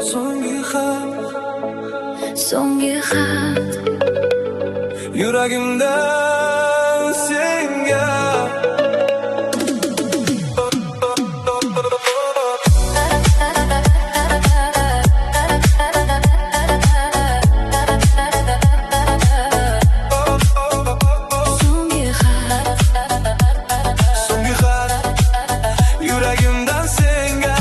So'nggi xat, so'nggi xat yuragimdan senga. so'nggi xat So'nggi xat, yuragimdan senga.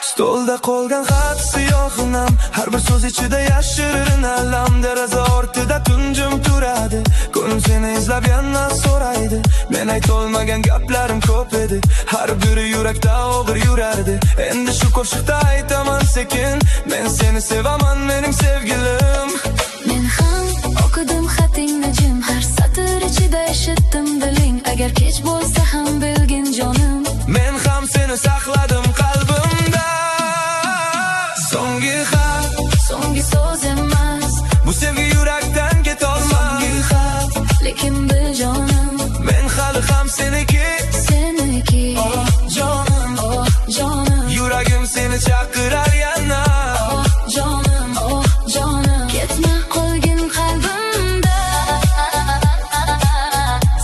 Stolda qolgan xat siyohinam, har bir so'z ichida yashirin alam. Deraza ortida tunjim turadi, ko'nglim seni izlab yana so'raydi. Men aytolmagan gaplarim ko'p edi, har biri yurakda og'ir yurardi. Endi shu qo'shiqda aytaman sekin, men seni sevaman mening sevgilim. men ham o'qidim xatingni jim, har satr ichida eshitdim diling. Agar kech bo'lsa ham bilgin jonim, Men ham seni saqladim qalbimda. So'nggi xat, so'nggi so'z emas, bu sevgi yurakdan ketolmas. So'nggi xat, lekin bil jonim, men hali ham seniki. seniki. Oh jonim, Oh jonim, yuragim seni chaqirar yana. oh jonim, oh jonim, ketma qolgin qalbimda.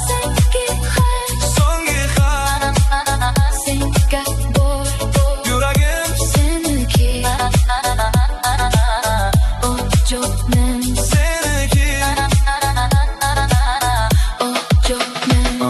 Senga xat, So'nggi xat, senga bor, yuragim seniki. Oh jonim, seniki. oh jonim.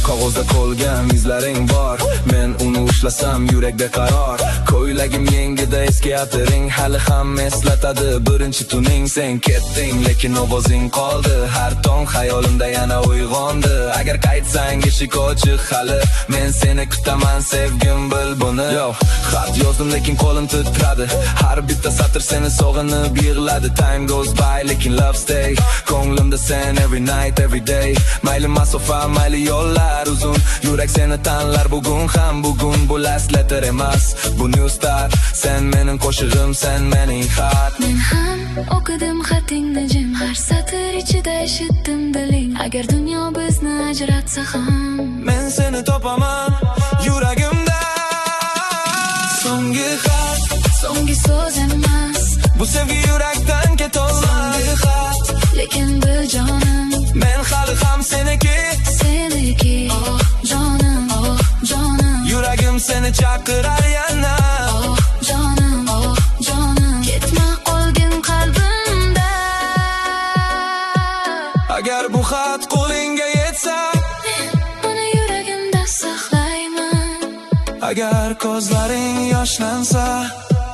Qog'ozda qolgan izlaring bor, men uni ushlasam yurakda qaror. Ko'ylagim yengida eski atiring, hali ham eslatadi birinchi tuning. Sen ketding lekin ovozing qoldi, har tong xayolimda yana uyg'ondi. Agar qaytsang eshik ochiq hali, men seni kutaman sevgim, bil buni. Yo, xat yozdim lekin qo'lim titradi, har bitta satr seni sog'inib yig'ladi. Time goes by lekin love stay, ko'nglimda sen every night every day. Mayli masofa mayli yo'llar uzun, yurak seni tanlar bugun ham bugun. Bu last letter emas, bu new start. Sen mening qo'shig'im, sen mening xat. Men ham o'qidim xatingni jim, har satr ichida eshitdim diling. Agar dunyo bizni ajratsa ham, Men seni topaman yuragimda. So'nggi xat, so'nggi so'z emas, bu sevgi yurakdan ketolmas. So'nggi xat, lekin bil jonim, men hali ham seniki. seniki. Oh jonim, oh jonim, Yuragim seni chaqirar yana. oh jonim, oh jonim, ketma qolgin qalbimda. Agar bu xat qo'lingga yetsa, Uni yuragimda saqlayman. agar ko'zlaring yoshlansa,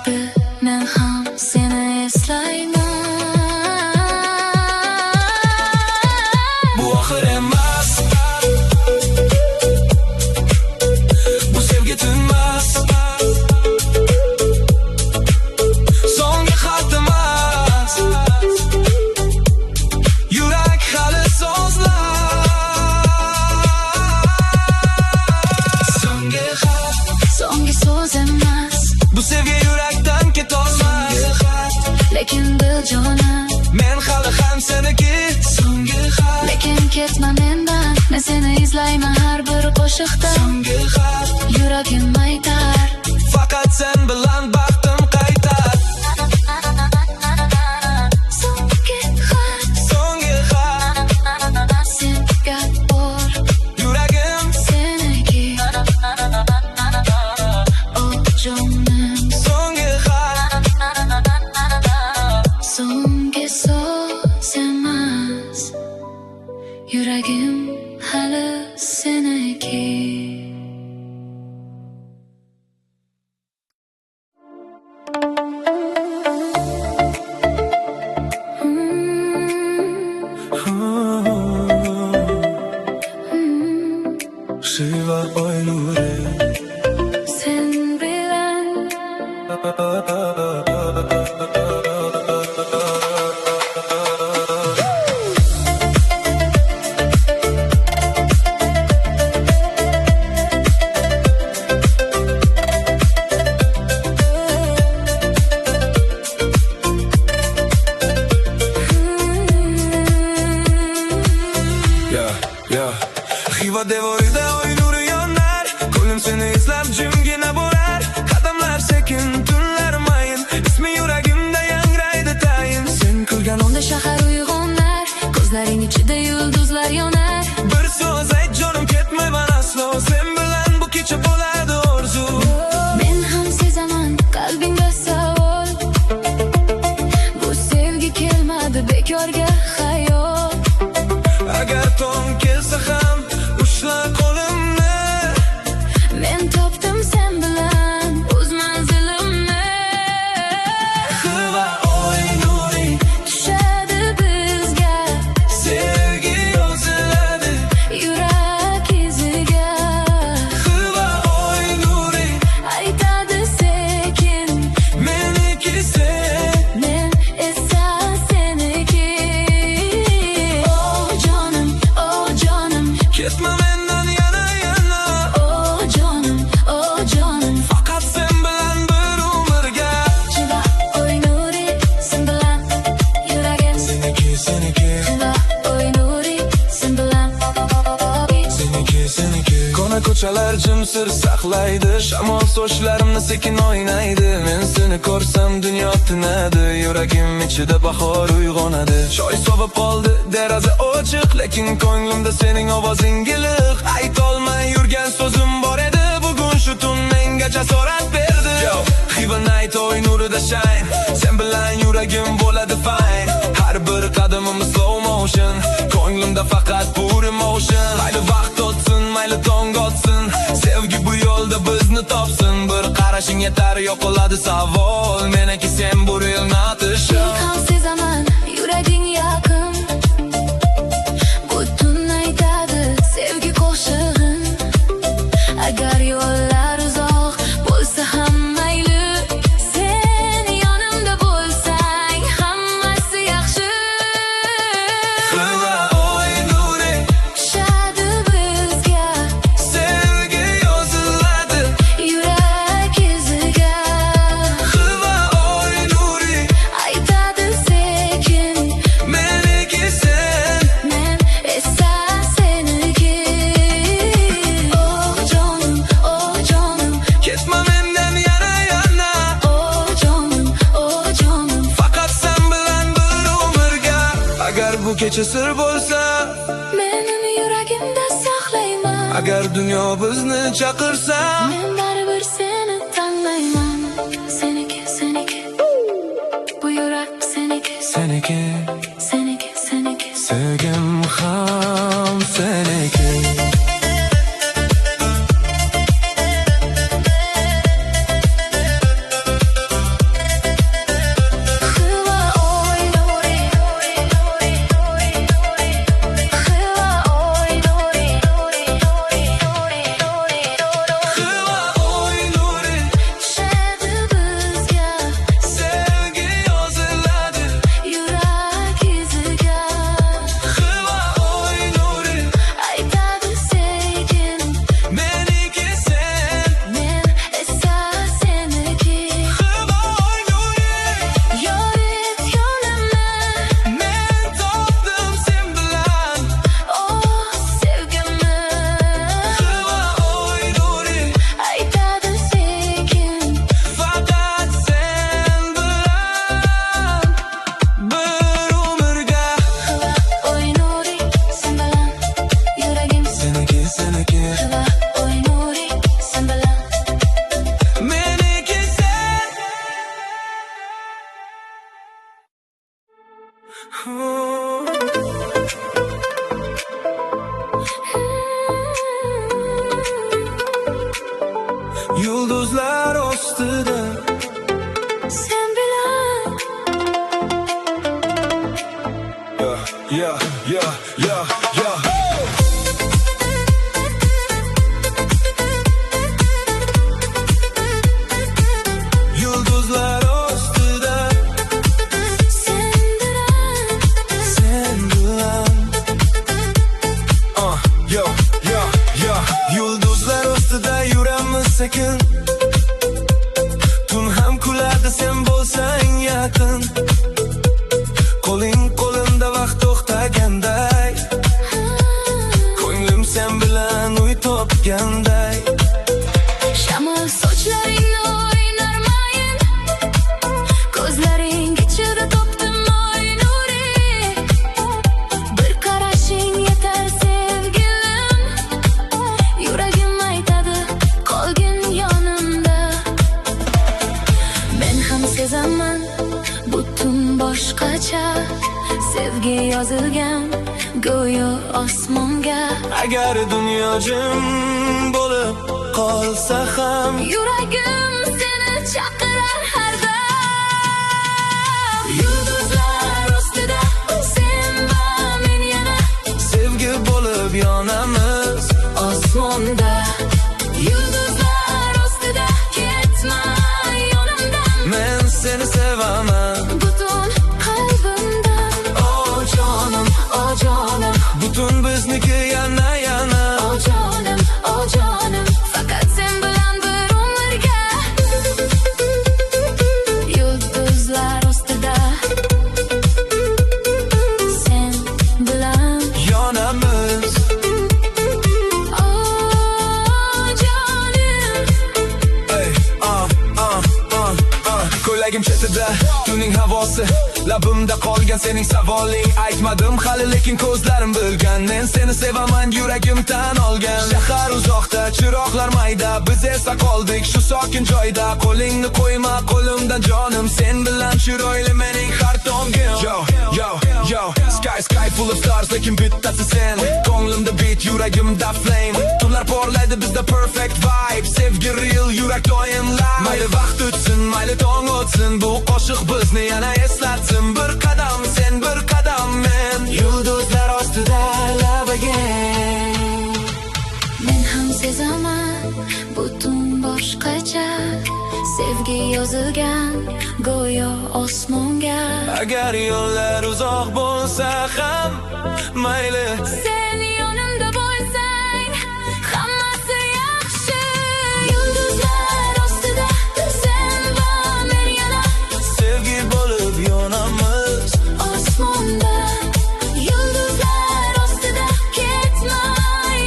Bil, men ham seni eslayman. bu oxir emas, bu sevgi tinmas. So'nggi xat emas, yurak hali so'zlar. So'nggi xat, So'nggi so'z emas, bu sevgi yurakdan ketolmas. So'nggi xat, lekin bil jonim, men hali ham seniki. So'nggi xat, lekin ketma mendan. Men seni izlayman har bir qo'shiqda. so'nggi xat, Yuragim aytar, faqat sen bilan baxtim qaytar. so'nggi xat, So'nggi xat, senga bor, yuragim seniki. Oh jonim, so'nggi xat, so'nggi so'z emas, yuragim hali seniki. Shiva oy nuri. Sen bilan Xiva devorida oy nuri yonar, ko'nglim seni izlab jimgina bo'lar. Qadamlar sekin, tunlar mayin, ismi yuragimda yangraydi tayin. Sen kulgan onda shahar uyg'onar, ko'zlaring ichida yulduzlar yonar. Bir so'z ayt jonim, ketmayman aslo, sen bilan bu kecha bo'lardi orzu. Men ham sezaman qalbingda savol, bu sevgi kelmadi bekorga xayol. Agar tong kelsa ham ushla qo'limni, Men topdim sen bilan o'z manzilimni. Xiva oy nuri Tushadi bizga sevgi yoziladi, yurak iziga. Xiva oy nuri Aytadi sekin, meniki sen, men esa seniki. Oh jonim, ketma mendan yana yana. oh jonim, Faqat sen bilan bir umrga. Xiva oy nuri sen bilan yuragim. Seniki Xiva oy nuri sen bilan seniki. Kona ko'chalar jimsir saqlaydi, shamol sochlarimni sekin o'ynaydi. Men seni ko'rsam dunyo tinadi, yuragim ichida bahor uyg'onadi. Choy sovib qoldi, deraza ochiq, lekin ko'nglimda sening ovozing iliq. Aytolmay yurgan so'zim bor edi, bugun shu tun menga jasorat berdi. Xiva night oy nurida shine, sen bilan yuragim bo'ladi fine. Har bir qadamim slow motion, ko'nglimda faqat pure emotion. Mayli vaqt o'tsin, mayli tong otsin, sevgi bu yo'lda bizni topsin. Bir qarashing yetar, yo'qoladi savol, meniki sen bu real not a show. Men ham sezaman yuraging yaqin, butun aytadi sevgi qo'shig'in. Agar yo'llar uzoq bo'lsa ham mayli, sen yonimda bo'lsang hammasi yaxshi. Xiva oy nuri Tushadi bizga sevgi yoziladi, yurak iziga. Xiva oy nuri Aytadi sekin, meniki sen, men esa seniki. Oh jonim, ketma mendan yana yana. oh jonim, Faqat sen bilan bir umrga. Agar bu kecha sir bo'lsa, mening yuragimda saqlayman. agar dunyo bizni chaqirsa, Men baribir seni tanlayman. Seniki, bu yurak seniki, seniki, seniki. sevgim ham seniki. Xiva oy nuri, Xiva oy nuri, Xiva oy nuri tushadi bizga sevgi yoziladi, yurak iziga. Xiva oy nuri Aytadi sekin, meniki sen, men esa seniki. Xiva oy nuri Yorit yo'limni, men topdim sen bilan, oh sevgimni. Xiva oy nuri Aytadi sekin, faqat sen bilan bir umrga. Xiva oy nuri sen bilan yuragim. Seniki, Xiva oy nuri sen bilan. meniki sen. Yulduzlar ostida Sen bilan yeah. Yulduzlar ostida sen bilan. Yulduzlar ostida yuramiz sekin, tun ham kulardi sen bo'lsang yaqin. Qo'ling qo'limda vaqt to'xtaganday, sevgi yozilgan go'yo osmonga. Agar dunyo jim bo'lib qolsa ham, Yuragim seni chaqirar har dam. Yulduzlar ostida sen va men yana sevgi bo'lib yonamiz osmonda. Yulduzlar ostida ketma yonimdan, men seni sevaman butun qalbimdan. Oh jonim, oh jonim, butun bizniki yana yana. oh jonim, oh jonim, faqat sen bilan bir umrga. Yulduzlar ostida sen bilan Yonamiz oh jonim. ey ko'ylagim chetida tuning havosi, labimda qolgan sening savoling. Aytmadim hali lekin ko'zlarim bilgan, men seni sevaman, yuragim tan olgan. Shahar uzoqda, chiroqlar mayda, biz esa qoldik shu sokin joyda. Qo'lingni qo'yma qo'limdan jonim, sen bilan chiroyli mening har tongim. Yo sky full of stars, lekin bittasi sen. Ko'nglimda beat, yuragimda flame. Tunlar porlaydi, bizda perfect vibe. Sevgi real, yurak doim live. Mayli vaqt o'tsin, mayli tong o'tsin, bu qo'shiq bizni yana eslatsin. Bir qadam sen, bir qadam men, yulduzlar ostida love again. Men ham sezaman butun boshqacha, sevgi yozilgan go'yo osmonga. Agar yo'llar uzoq bo'lsa ham mayli, Sen yonimda bo'lsang hammasi yaxshi. Yulduzlar ostida sen va men yana sevgi bo'lib yonamiz osmonda. Yulduzlar ostida ketma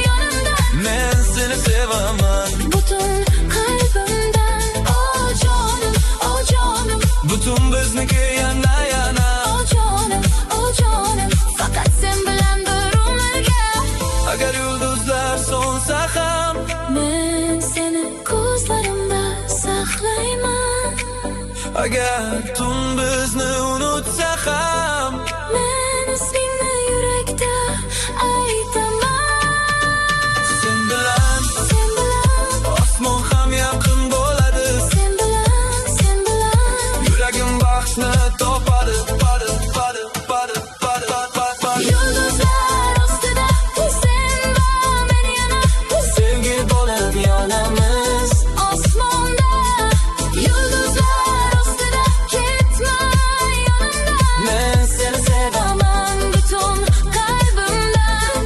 yonimdan, men seni sevaman butun qalbimdan. Oh jonim, oh jonim, butun bizniki yana yana. oh jonim, faqat sen bilan bir umrga. Agar yulduzlar so'nsa ham, Men seni ko'zlarimda saqlayman. agar tun bizni unutsa ham, Men ismingni yurakda aytaman. sen bilan Sen bilan, osmon ham yaqin bo'ladi. sen bilan, Yuragim baxtni topadi. yulduzlar ostida sen va men yana Sevgi bo'lib yonamiz osmonda. Yulduzlar ostida ketma yonimdan, men seni sevaman butun qalbimdan.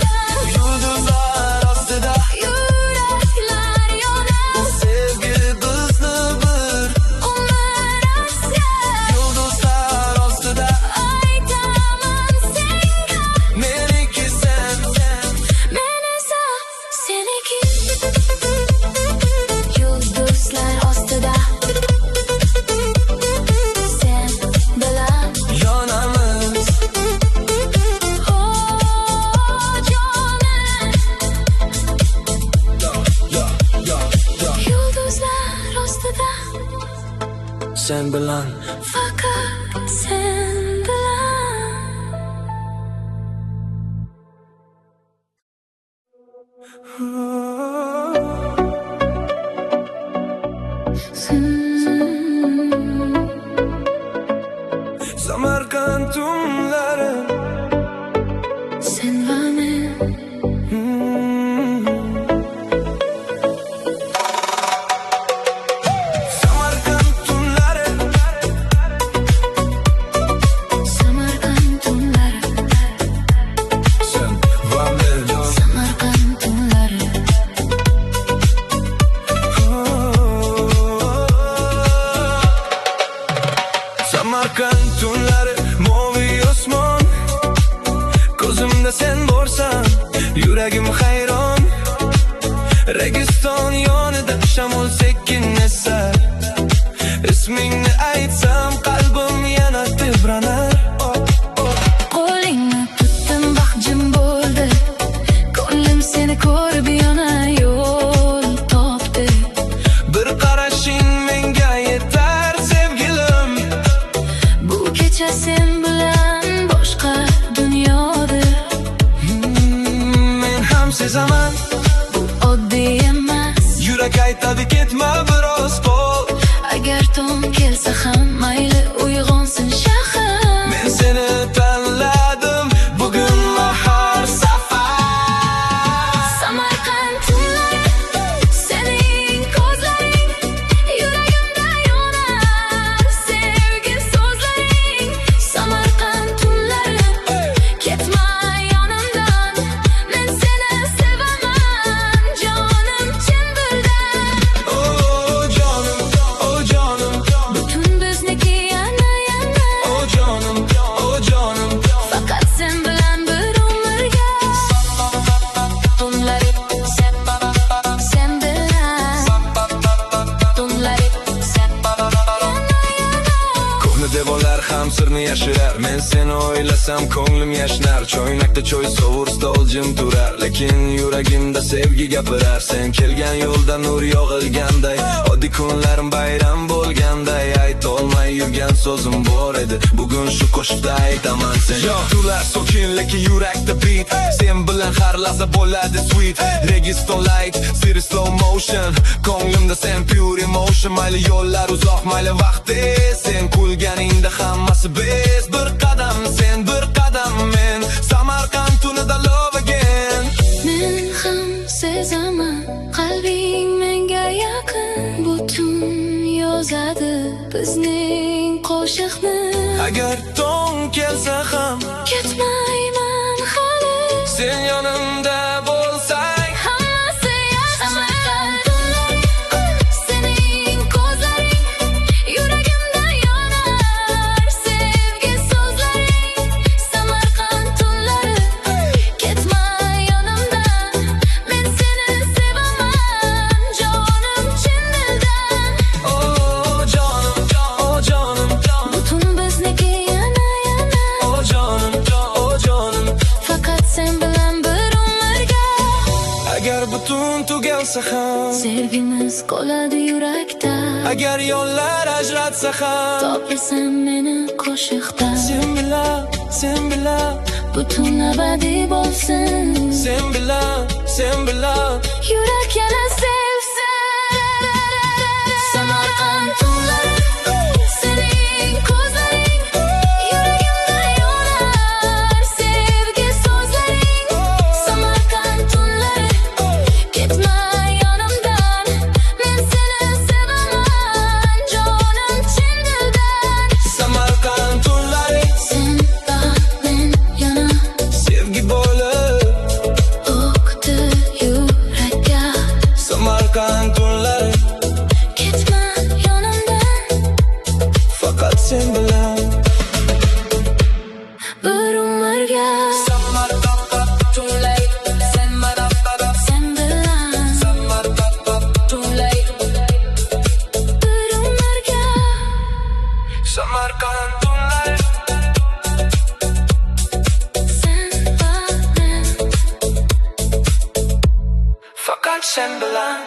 yulduzlar ostida Yuraklar yonar, sevgi bizni bir umr asya. yulduzlar ostida Aytaman senga, meniki sen. men esa seniki. Yulduzlar ostida sen bilan Yonamiz oh jonim. Yulduzlar ostida sen bilan. faqat sen bilan. Samarqand tunlari Sen va men Samarqand tunlari Samarqand tunlari, sen va men. Samarqand tunlari. Samarqand tunlari moviy osmon, ko'zimda sen borsan yuragim hayron. Registon yonida shamol sekin esar, ismingni aytsam qalbim yana tebranar. Qo'lingni tutdim, baxjim bo'ldi, ko'nglim seni ko'rib yana yo'l topdi. Bir qarashing menga yetar sevgilim, Bu kecha sen bilan boshqa aytadi ketma biroz qol. Agar tong kelsa ham mayli uyg'onsin shahar. Men seni tanladim bugun mahar safar. Samarqand tunlari, sening ko'zlaring yuragimda yonar. Sevgi so'zlaring, Samarqand tunlari, ketma yonimdan. Men seni sevaman, jonim chin dildan. Oh jonim, oh jonim, Butun bizniki yana yana. oh jonim, oh jonim. Faqat sen bilan bir umrga. Tunlari sen bilan. Tunlari sen Ko'hna devorlar ham sirni yashirar. Men seni o'ylasam ko'nglim yashnar. Choynakda choy sovur, stol jim turar. Lekin yuragimda sevgi gapirar. Sen kelgan yo'lda nur yog'ilganday, oddiy kunlarim bayram bo'lganday. Aytolmay yurgan so'zim bor edi, bugun shu qo'shiqda aytaman sen. Yo'qlar sokin lekin yurakda beat. Sen bilan har lahza bo'ladi sweet. Registon light, siri slow motion. Ko'nglimda sen pure emotion. Mayli yo'llar uzoq, mayli vaqti. Sen kulganingda hammasi bez. Bir qadam sen, bir qadam men. Samarqand tunida love again. men ham sezaman, qalbing menga yaqin. Butun yozadi bizning qo'shiqni. Agar tong kelsa ham Ketmayman hali. sen yonimda bo'lsang. Hammasi yaxshi. Samarqand tunlari, sening ko'zlaring yuragimda yonar. Sevgi so'zlaring, Samarqand tunlari, ketma yonimdan. Men seni sevaman, jonim chin dildan. Oh jonim, oh jonim, Butun bizniki yana yana. oh jonim, oh jonim. Faqat sen bilan bir umrga. Agar butun tugalsa ham, Sevgimiz qoladi yurakda. agar yo'llar ajratsa ham, Topasan meni qo'shiqda. sen bilan, Butun abadiy bo'lsin. sen bilan. Yurak yana sevsin. Samarqand tunlari, sening ko'zlaring yuragimda yonar. Sevgi so'zlaring, Samarqand tunlari, ketma yonimdan. Men seni sevaman, jonim chin dildan. Samarqand tunlari, Sen men yana sevgi bo'lib o'qdi yurakka. Samarqand tunlari, Ketma yonimdan. faqat sen bilan. Bir umrga. Samarqand tunlari, sen bilan. Sen bilan Samarqand tunlari, bir umrga. Samarqand tunlari. Sen bilan. Faqat sen bilan.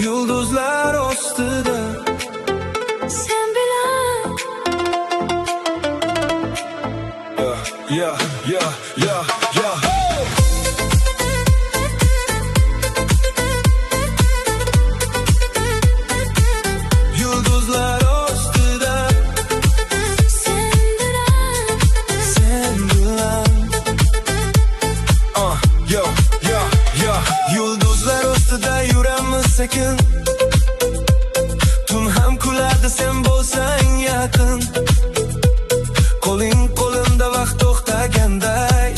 Yulduzlar ostida Sen bilan. yeah, yeah, yeah, yeah. Yulduzlar ostida Sen bilan. sen bilan. Yo, yo, yo. Yulduzlar ostida yuramiz sekin. Tun ham kulardi sen bo'lsang yaqin. Qo'ling qo'limda vaqt to'xtaganday.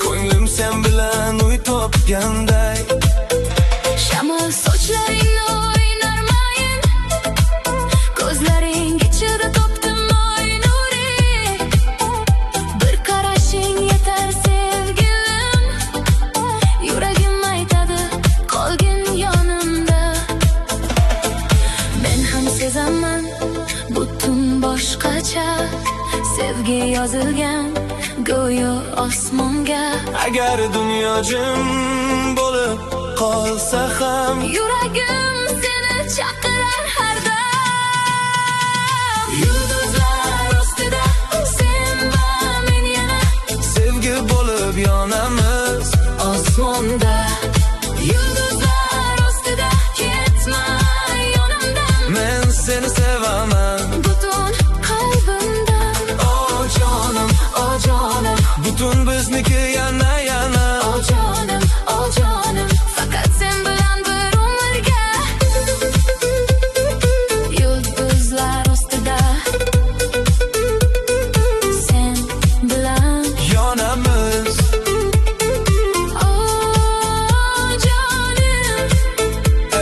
Ko'nglim sen bilan uy topganday. Shamol sochlaringni o'ynar mayin. Ko'zlaring ichida topdim oy nuri. Bir qarashing yetar sevgilim. Yuragim aytadi qolgin yonimda. Men ham sezaman butun boshqacha. Sevgi yozilgan go'yo osmonga. Agar dunyo jim bo'lib qolsa ham Yuragim sen chaqirar har dam. Yulduzlar ostida sen va men yana sevgi bo'lib yonamiz osmonda. Yulduzlar ostida ketma yonimdan, men seni sevaman butun qalbimdan. oh jonim butun bizniki yana Oh jonim, faqat sen bilan bir umrga. Yulduzlar ostida sen bilan yonamiz oh jonim.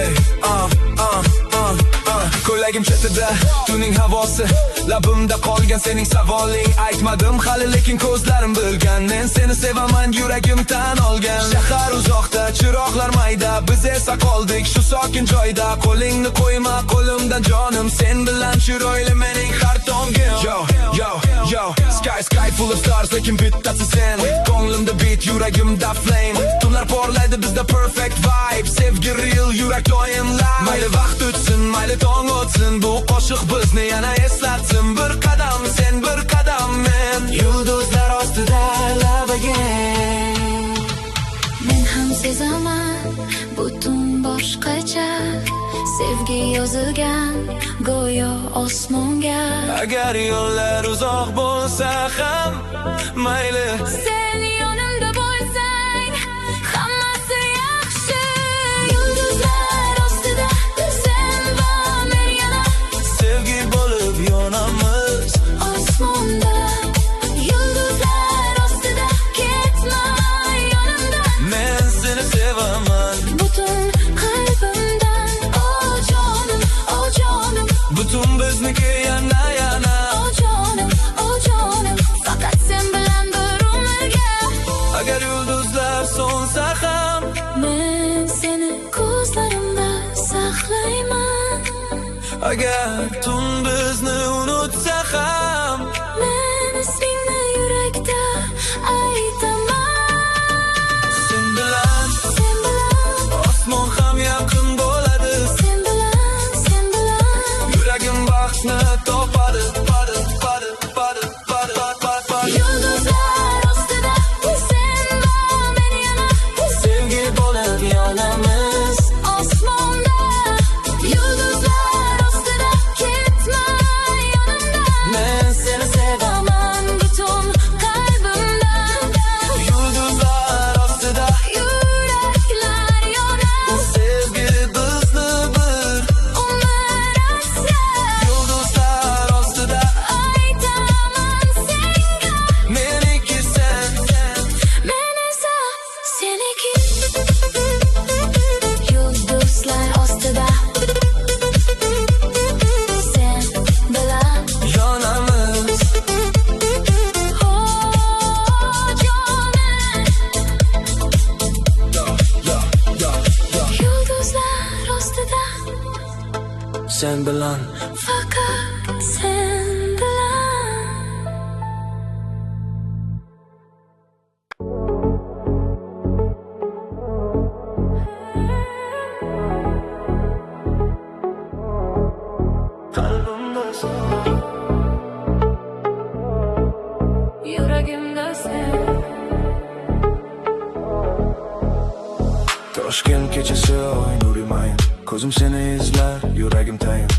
ey ko'ylagim chetida tuning havosi, labimda qolgan sening savoling. Aytmadim hali lekin ko'zlarim bilgan, men seni sevaman yuragim tan olgan. Shahar uzoqda, chiroqlar mayda, biz esa qoldik shu sokin joyda. Qo'lingni qo'yma qo'limdan jonim, sen bilan chiroyli mening har tongim. Yo sky full of stars, lekin bittasi sen. Ko'nglimda beat, yuragimda flame. Tunlar porlaydi bizda perfect vibe, sevgi real, yurak doim live. Mayli vaqt o'tsin, mayli tong o'tsin, bu qo'shiq bizni yana eslatsin. Bir qadam sen, bir qadam men, yulduzlar ostida love again. Men ham sezaman butun boshqacha, sevgi yozilgan go'yo osmonga. Agar yo'llar uzoq bo'lsa ham mayli, Sen yonimda bo'lsang hammasi yaxshi. Yulduzlar ostida sen va men yana sevgi bo'lib yonamiz osmonda. Yulduzlar ostida ketma yonimdan, men seni sevaman butun qalbimdan. Oh jonim, butun bizniki yana oh jonim, faqat sen bilan bir umrga. agar yulduzlar so'nsa ham Men seni ko'zlarimda saqlayman, agar tun bizni unutsa ham men ismingni yurakda aytaman. sen bilan osmon ham yaqin bo'ladi, Sen bilan yuragim baxtni topadi. Yulduzlar ostida sen va men yana Sevgi bo'lib yonamiz osmonda. Yulduzlar ostida ketma yonimdan, men seni sevaman butun qalbimdan. yulduzlar ostida Yuraklar yonar, sevgi bizni bir umr asrar. yulduzlar ostida Aytaman senga, meniki sen men esa seniki. Yulduzlar ostida sen bilan yonamiz oh jonim. Yulduzlar ostida sen bilan faqat sen bilan. qalbimda sen, Yuragimda sen. Toshkent kechasi oy nurimayin, ko'zim seni izlar, yuragim tayin.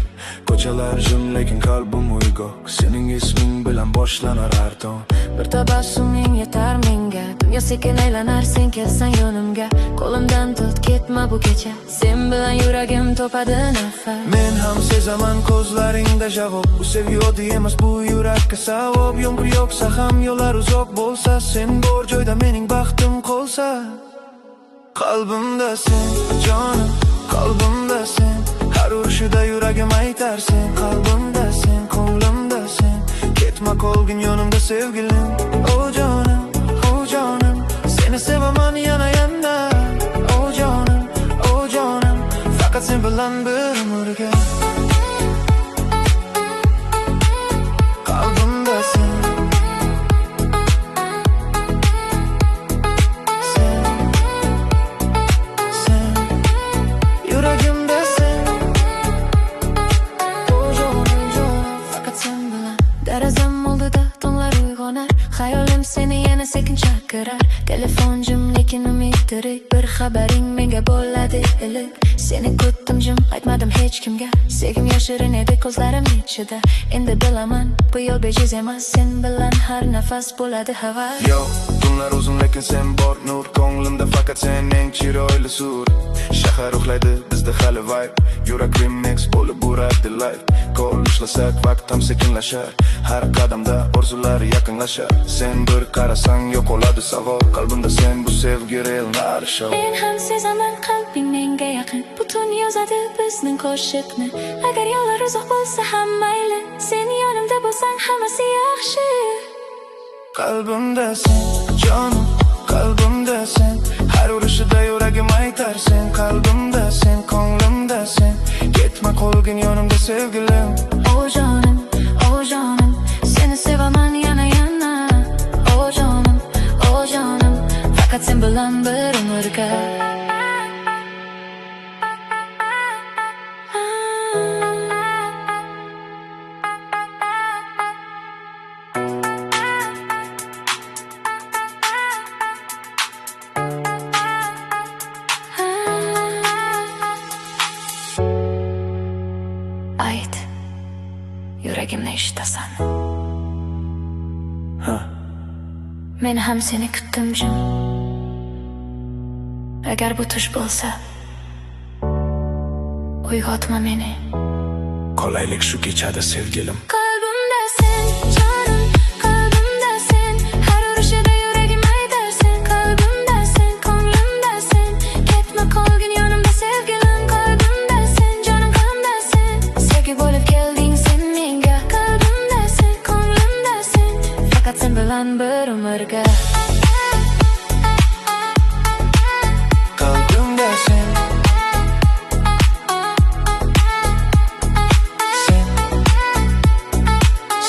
Ko'chalar jim lekin qalbim uyg'oq, sening isming bilan boshlanar har tong. Bir tabassuming yetar menga, dunyo sekin aylanar sen kelsan yonimga. Qo'limdan tut ketma bu kecha, sen bilan yuragim topadi nafas. Men ham sezaman ko'zlaringda javob, bu sevgi oddiy emas, bu yurakka savob. Yomg'ir yog'sa ham yo'llar uzoq bo'lsa, sen bor joyda mening baxtim qolsa. Qalbimda sen jonim, qalbimda sen, har urishida yuragim aytar sen. Qalbimda sen, ko'nglimda sen, ketma qolgin yonimda sevgilim. Oh jonim, seni sevaman yana. Oh jonim, faqat sen bilan bir umrga. Qalbimda sen, yuragimda sen, sekin chaqirar. Telefon jim lekin umid tirik. Bir xabaring menga bo'ladi iliq. Seni kutdim jim, aytmadim hech kimga. Sevgim yashirin edi ko'zlarim ichida. Endi bilaman, bu yo'l bejiz emas. Sen bilan har nafas bo'ladi havas. Yo, tunlar uzun lekin sen bor nur. Ko'nglimda faqat sen eng chiroyli sur. Shahar uxlaydi, bizda hali vibe. Yurak remix bo'lib uradi life. Qo'l ishlasak vaqt ham sekinlashar. Har qadamda orzular yaqinlashar. Sen bir qarasang yo'qoladi savol. Qalbimda sen bu sevgi real show. Men ham sezaman qalbing menga yaqin. Butun yozadi bizning qo'shiqni. Agar yo'llar uzoq bo'lsa ham mayli. Sen yonimda bo'lsang hammasi yaxshi. Qalbimda sen, jonim, qalbimda sen. Har urishida yuragim aytar sen. Qalbimda sen, ko'nglimda sen. Ketma qolgin yonimda sevgilim. O jonim, seni sevaman yana yana. O jonim, faqat sen bilan bir umrga. Ayt, yuragimni eshitasan. Men ham seni kutdim jim. Agar bu tush bo'lsa, uyg'otma meni. Qolaylik shu kechada sevgilim. Qalbimda sen, jonim, qalbimda sen. Har urishida yuragim aytar sen. Qalbimda sen, ko'nglimda sen. Ketma qolgin yonimda sevgilim. Qalbimda sen, jonim, qalbimda sen. Sevgi bo'lib kelding sen menga. Qalbimda sen, ko'nglimda sen. Faqat sen bilan bir umrga. Qalbimda sen,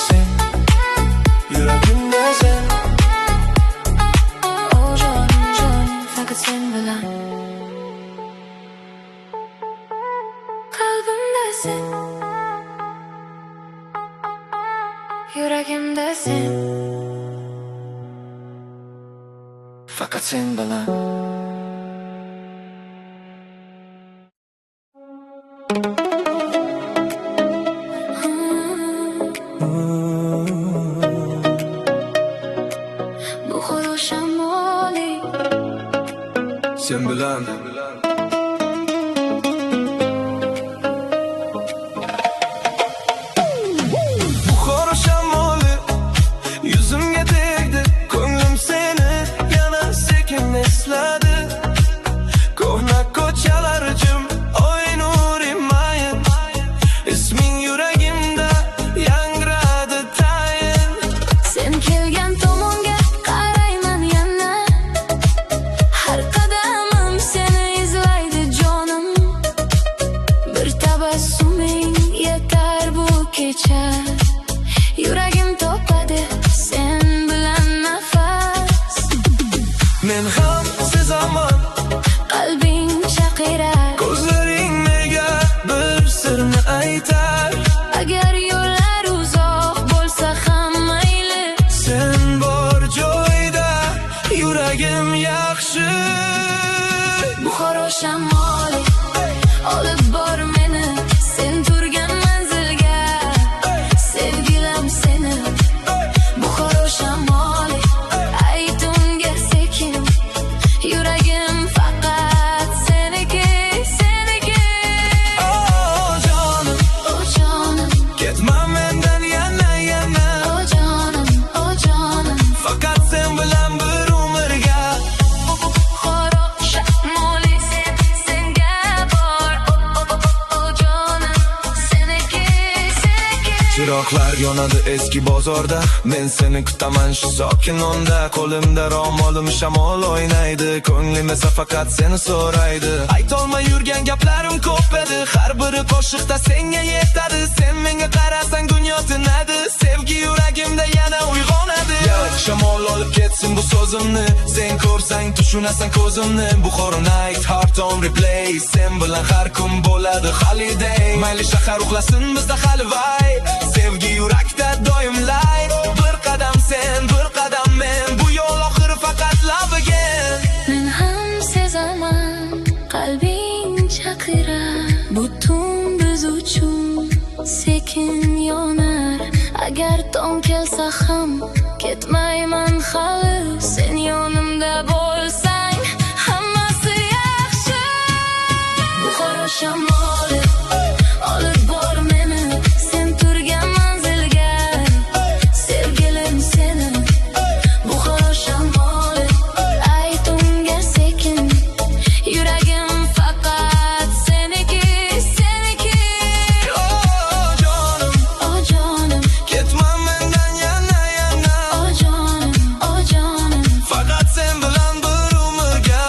sen, yuragimda sen. O jonim, faqat sen bilan. Qalbimda sen, yuragimda sen. Faqat sen bilan. Buxoro shamoli Sen bilan. Buxoro shamoli yuzimga tegdi. Ko'nglim seni yana sekin esladi. Ko'hna ko'chalar jim, oy nurim mayin. Isming yuragimda yangradi tayin. sen kelgan tomonga qarayman yana. Har qadamim seni izlaydi jonim. Bir tabassuming yetar bu kecha. Yuragim topadi sen bilan nafas. Men ham sezaman, Qalbing chaqirar. ko'zlaring menga bir sirni aytar. Agar yo'llar uzoq bo'lsa ham mayli. Sen bor joyda yuragim yaxshi. Buxoro shamoli olib bor meni sen turgan manzilga. Sevgilim seni. Buxoro shamoli ayt unga sekin. Yuragim faqat seniki, seniki. Oh jonim, O jonim, ketma mendan yana yana. o jonim, Faqat sen bilan bir umrga. Buxoro shamoli senga bor. O jonim, seniki, seniki. Chiroqlar yonadi eski bozorda. Men seni kutaman shu sokin onda. Qo'limda ro'molim shamol o'ynaydi. Ko'nglim esa faqat seni so'raydi. Aytolmay yurgan gaplarim ko'p edi. Har biri qo'shiqda senga yetadi. Sen menga qarasang dunyo tinadi. Sevgi yuragimda yana uyg'onadi. Shamol olib ketsin bu so'zimni. Sen ko'rsang tushunasan ko'zimni. Buxoro night heart on replay. Sen bilan har kun bo'ladi holiday. Mayli shahar uxlasin bizda hali vibe. Sevgi yurakda doim light. Bir qadam sen, bir qadam men. Bu yo'l oxir ko'zing yonar. Agar tong kelsa ham ketmayman hali. Sen yonimda bo'lsang hammasi yaxshi. Buxoro shamoli olib bor meni sen turgan manzilga. Sevgilim seni Buxoro shamoli ayt unga sekin. Yuragim faqat seniki, seniki. Oh canım, Oh jonim, ketma mendan yana yana. oh jonim, oh jonim. Faqat sen bilan bir umrga.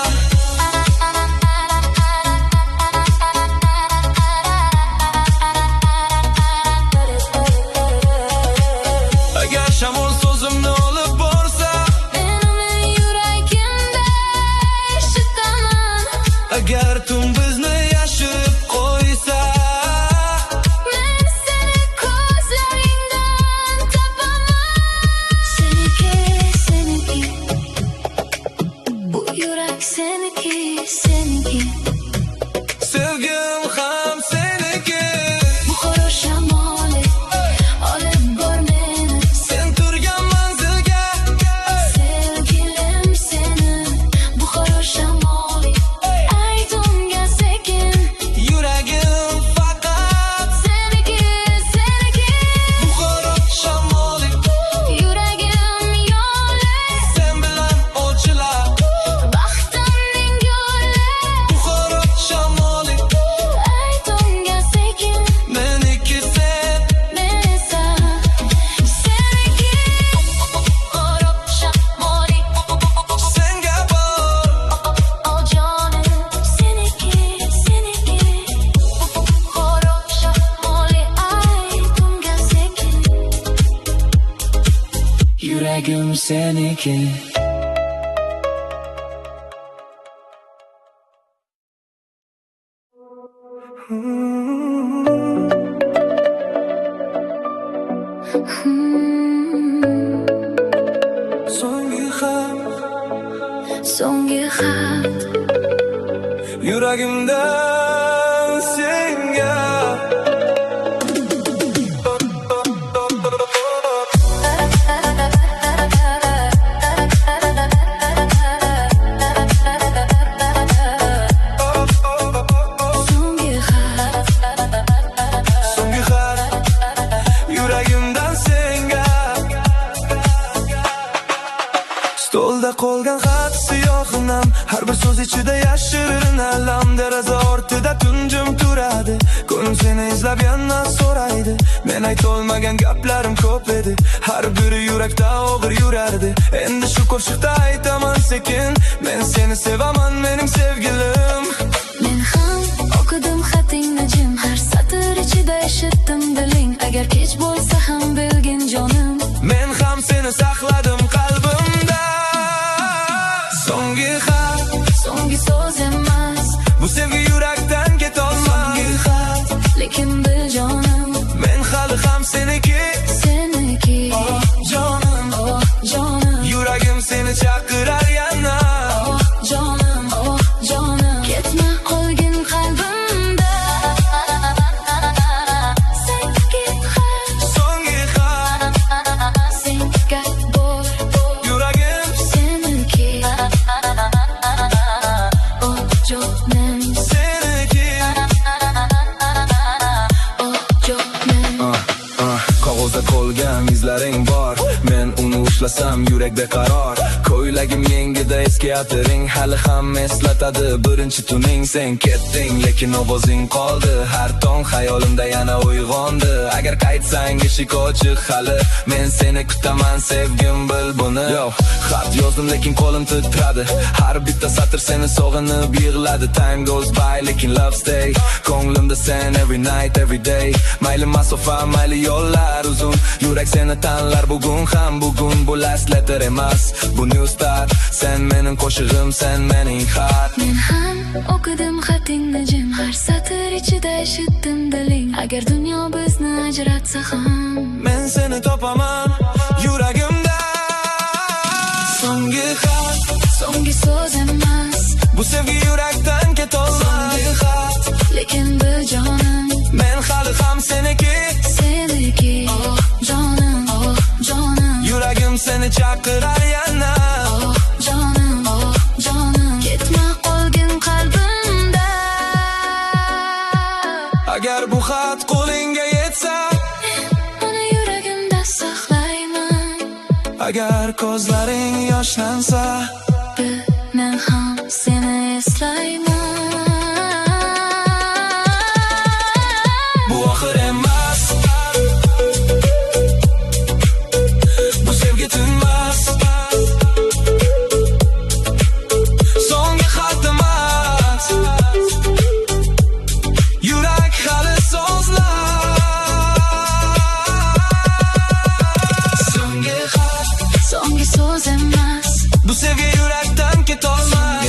Agar shamol so'zimni olib borsa, Men uni yuragimda eshitaman. agar tun bizni yashirib qo'ysa, Men seni ko'zlaringdan topaman. Seniki, seniki. Bu yurak seniki, seniki. sevgim ham seniki. Buxoro shamoli olib bor meni Sen turgan manzilga. sevgilim seni. Buxoro shamoli ayt unga sekin. Yuragim faqat Seniki, seniki. Buxoro shamoli. Yuragim yo'li Sen bilan ochilib baxtimning yo'li. Buxoro shamoli. Ayt unga sekin. Meniki sen. Men esa seniki. Buxoro shamoli Senga bor. oh jonim seniki, seniki. Buxoro shamoli ayt unga sekin. Yuragim seniki. So'nggi xat So'nggi xat yuragimdan senga. So'nggi xat So'nggi xat yuragimdan senga. Stolda qolgan xat siyohinam, har bir so'z ichida yashirin alam. Deraza ortida tunjim turadi, ko'nglim seni izlab yana so'raydi. Men aytolmagan gaplarim ko'p edi, har biri yurakda og'ir yurardi. Endi shu qo'shiqda aytaman sekin, men seni sevaman mening sevgilim. Men ham o'qidim xatingni jim, har satr ichida eshitdim diling. Agar kech bo'lsa ham bilgin jonim. Men ham seni saqladim qalbimda. So'nggi xat, So'nggi so'z emas, bu sevgi yurakdan ketolmas. So'nggi xat, lekin bil jonim men hali ham seniki. seniki. Oh jonim, Oh jonim, yuragim seni chaqirar yana. oh jonim, oh jonim. Ketma qolgin qalbimda. Senga xat, So'nggi xat, senga bor yuragim seniki. Oh jonim, seniki. oh jonim. Qog'ozda qolgan izlaring bor, men uni ushlasam yurak beqaror. Ko'ylagim yengida eski atiring hali ham eslatadi birinchi tuning. Sen ketding lekin ovozing qoldi, har tong xayolimda yana uyg'ondi. Agar qaytsang eshik ochiq hali, men seni kutaman sevgim bil buni. Yo, xat yozdim lekin qo'lim titradi, har bitta satr seni sog'inib yig'ladi. Time goes by lekin love stay, ko'nglimda sen every night every day. Mayli masofa mayli yo'llar uzun, yurak seni tanlar bugun ham. Bugun bu last letter emas, bu new start. Sen mening qo'shig'im, sen mening xat. Men ham o'qidim xatingni jim, har satr ichida eshitdim diling. Agar dunyo bizni ajratsa ham Men seni topaman yuragimda. So'nggi xat, so'nggi so'z emas, bu sevgi yurakdan ketolmas. So'nggi xat, lekin bil jonim men hali ham seniki. seniki. seniki. Oh canım, oh canım. Yuragim seni chaqirar yana. Oh canım, oh canım. Ketma qolgin qalbimda. Agar bu xat qo'lingga yetsa, uni yuragimda saqlayman. agar ko'zlaring yoshlansa, men ham seni eslayman. bu oxir emas, bu sevgi tinmas. So'nggi xat emas, yurak hali so'zlar. So'nggi xat, So'nggi so'z emas, bu sevgi yurakdan ketolmas.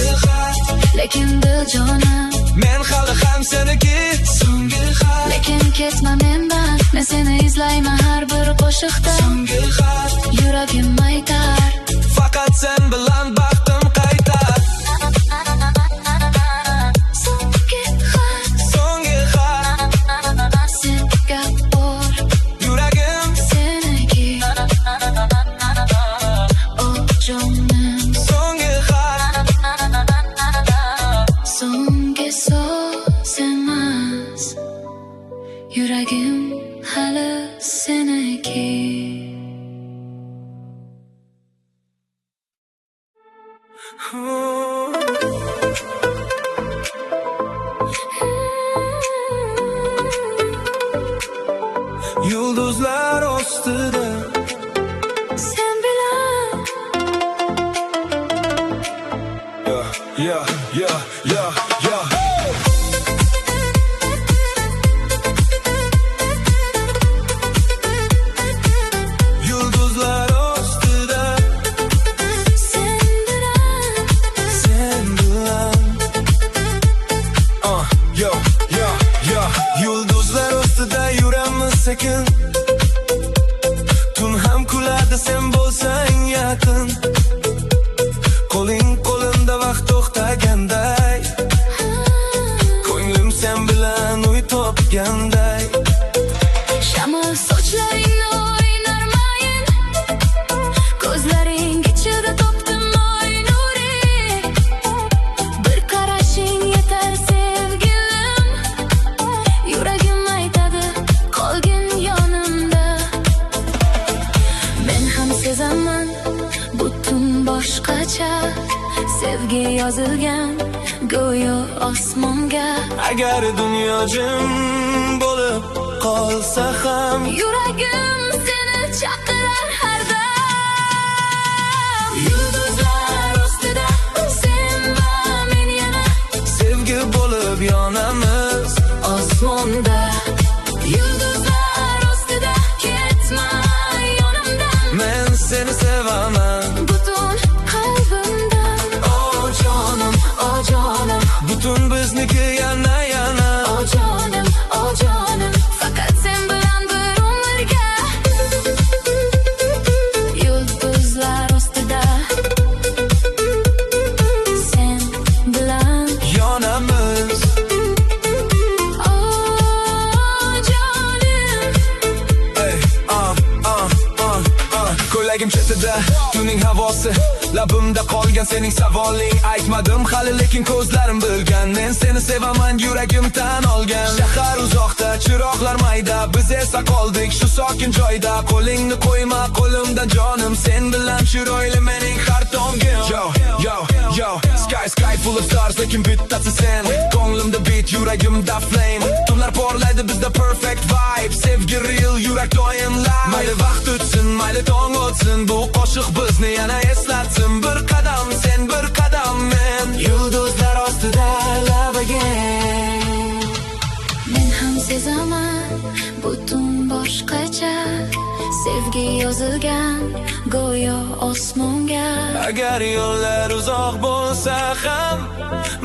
lekin dil jonim. Men hali ham seniki. So'nggi xat, Lekin ketma mendan, men seni izlayman har bir qo'shiqda. so'nggi xat, Yuragim aytar, faqat sen bilan baxtim qaytar. so'nggi xat, So'nggi xat, senga bor, yuragim. seniki. Oh jonim, So'nggi xat, so'nggi so'z emas, yuragim hali seniki. yulduzlar ostida. Sen bilan Yeah, yeah, yeah, yeah. Yulduzlar ostida, sen bilan sen bilan. Yo, yo, yo. Yulduzlar ostida yuramiz sekin. Tun ham kuladi sen bo'lsang yaqin. Qo'ling qo'limda vaqt to'xtaganday. Ko'nglim sen bilan uy topganday. shamol sochlaringni o'ynar mayin, ko'zlaring ichida topdim oy nuri. Bir qarashing yetar sevgilim, yuragim aytadi qolgin yonimda. Men ham sezaman butun boshqacha, sevgi yozilgan go'yo osmonga. Agar dunyo jim bo'lib qolsa ham, Yuragim seni chaqirar har dam. Yulduzlar ostida sen va men yana sevgi bo'lib yonamiz osmonda. Yulduzlar ostida ketma yonimdan, men seni sevaman. butun qalbimdan. Oh jonim, oh jonim, Butun bizniki yana yana. oh jonim, oh jonim, faqat sen bilan bir umrga. Yulduzlar ostida sen bilan Yonamiz. oh jonim. Ey, ko'ylagim chetida tuning havosi, labimda qolgan sening savoling. Aytmadim hali lekin ko'zlarim bilgan, men seni sevaman, yuragim tan olgan. Shahar uzoqda, chiroqlar mayda, biz esa qoldik shu sokin joyda. Qo'lingni qo'yma qo'limdan jonim, sen bilan chiroyli mening har tongim. Yo, yo, yo, sky full of stars, lekin bittasi sen. Ko'nglimda beat, yuragimda flame. Tunlar porlaydi bizda perfect vibe, sevgi real, yurak doim live. Mayli vaqt o'tsin, mayli tong o'tsin, bu qo'shiq bizni yana eslatsin. Bir qadam sen, bir qadam men, yulduzlar ostida love again. Men ham sezaman butun boshqacha, sevgi yozilgan go'yo osmonga. Agar yo'llar uzoq bo'lsa ham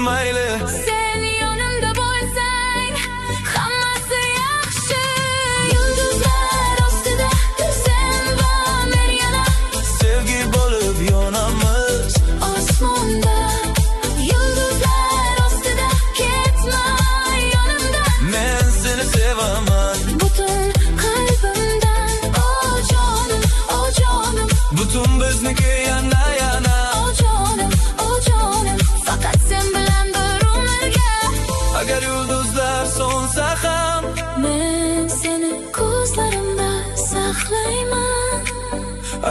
mayli, Sen yonimda bo'lsang hammasi yaxshi. Yulduzlar ostida sen va men yana sevgi bo'lib yonamiz osmonda. Yulduzlar ostida ketma yonimdan, men seni sevaman. butun qalbimdan.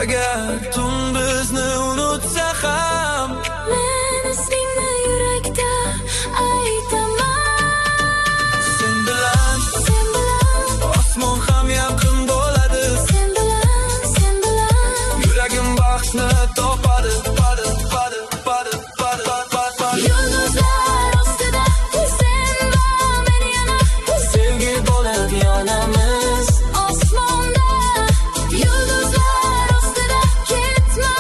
Agar tun bizni unutsa ham Men ismingni yurakda aytaman. Sen bilan osmon ham yaqin bo'ladi. Sen bilan Yuragim baxtni topadi. Yulduzlar ostida sen va men yana Sevgi bo'lib yonamiz. osmonda. Yulduzlar ostida ketma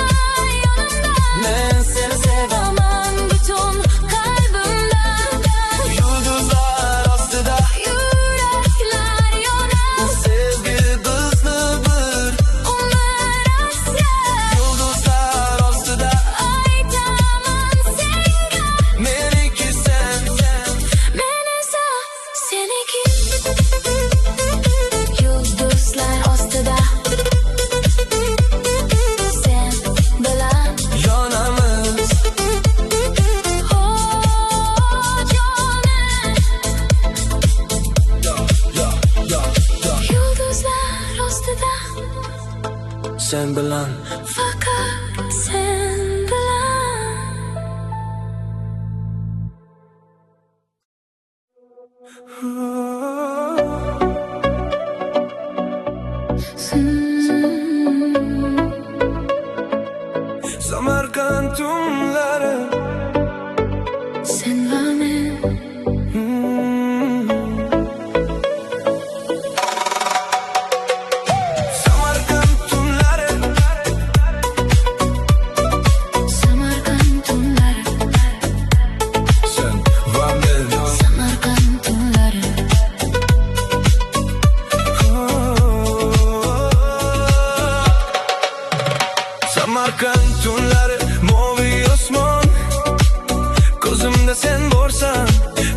yonimdan. Men seni Sevaman butun qalbimdan. Yulduzlar ostida Yuraklar yonar, sevgi bizni bir umr asrar. Yulduzlar ostida Aytaman senga, meniki sen. men esa seniki. Yulduzlar ostida sen bilan Yonamiz. Yulduzlar ostida Sen bilan faqat sen bilan. Samarqand tunlari Sen va men Samarqand tunlari Samarqand tunlari Sen va men Samarqand tunlari Samarqand tunlari moviy osmon. Ko'zimda sen borsan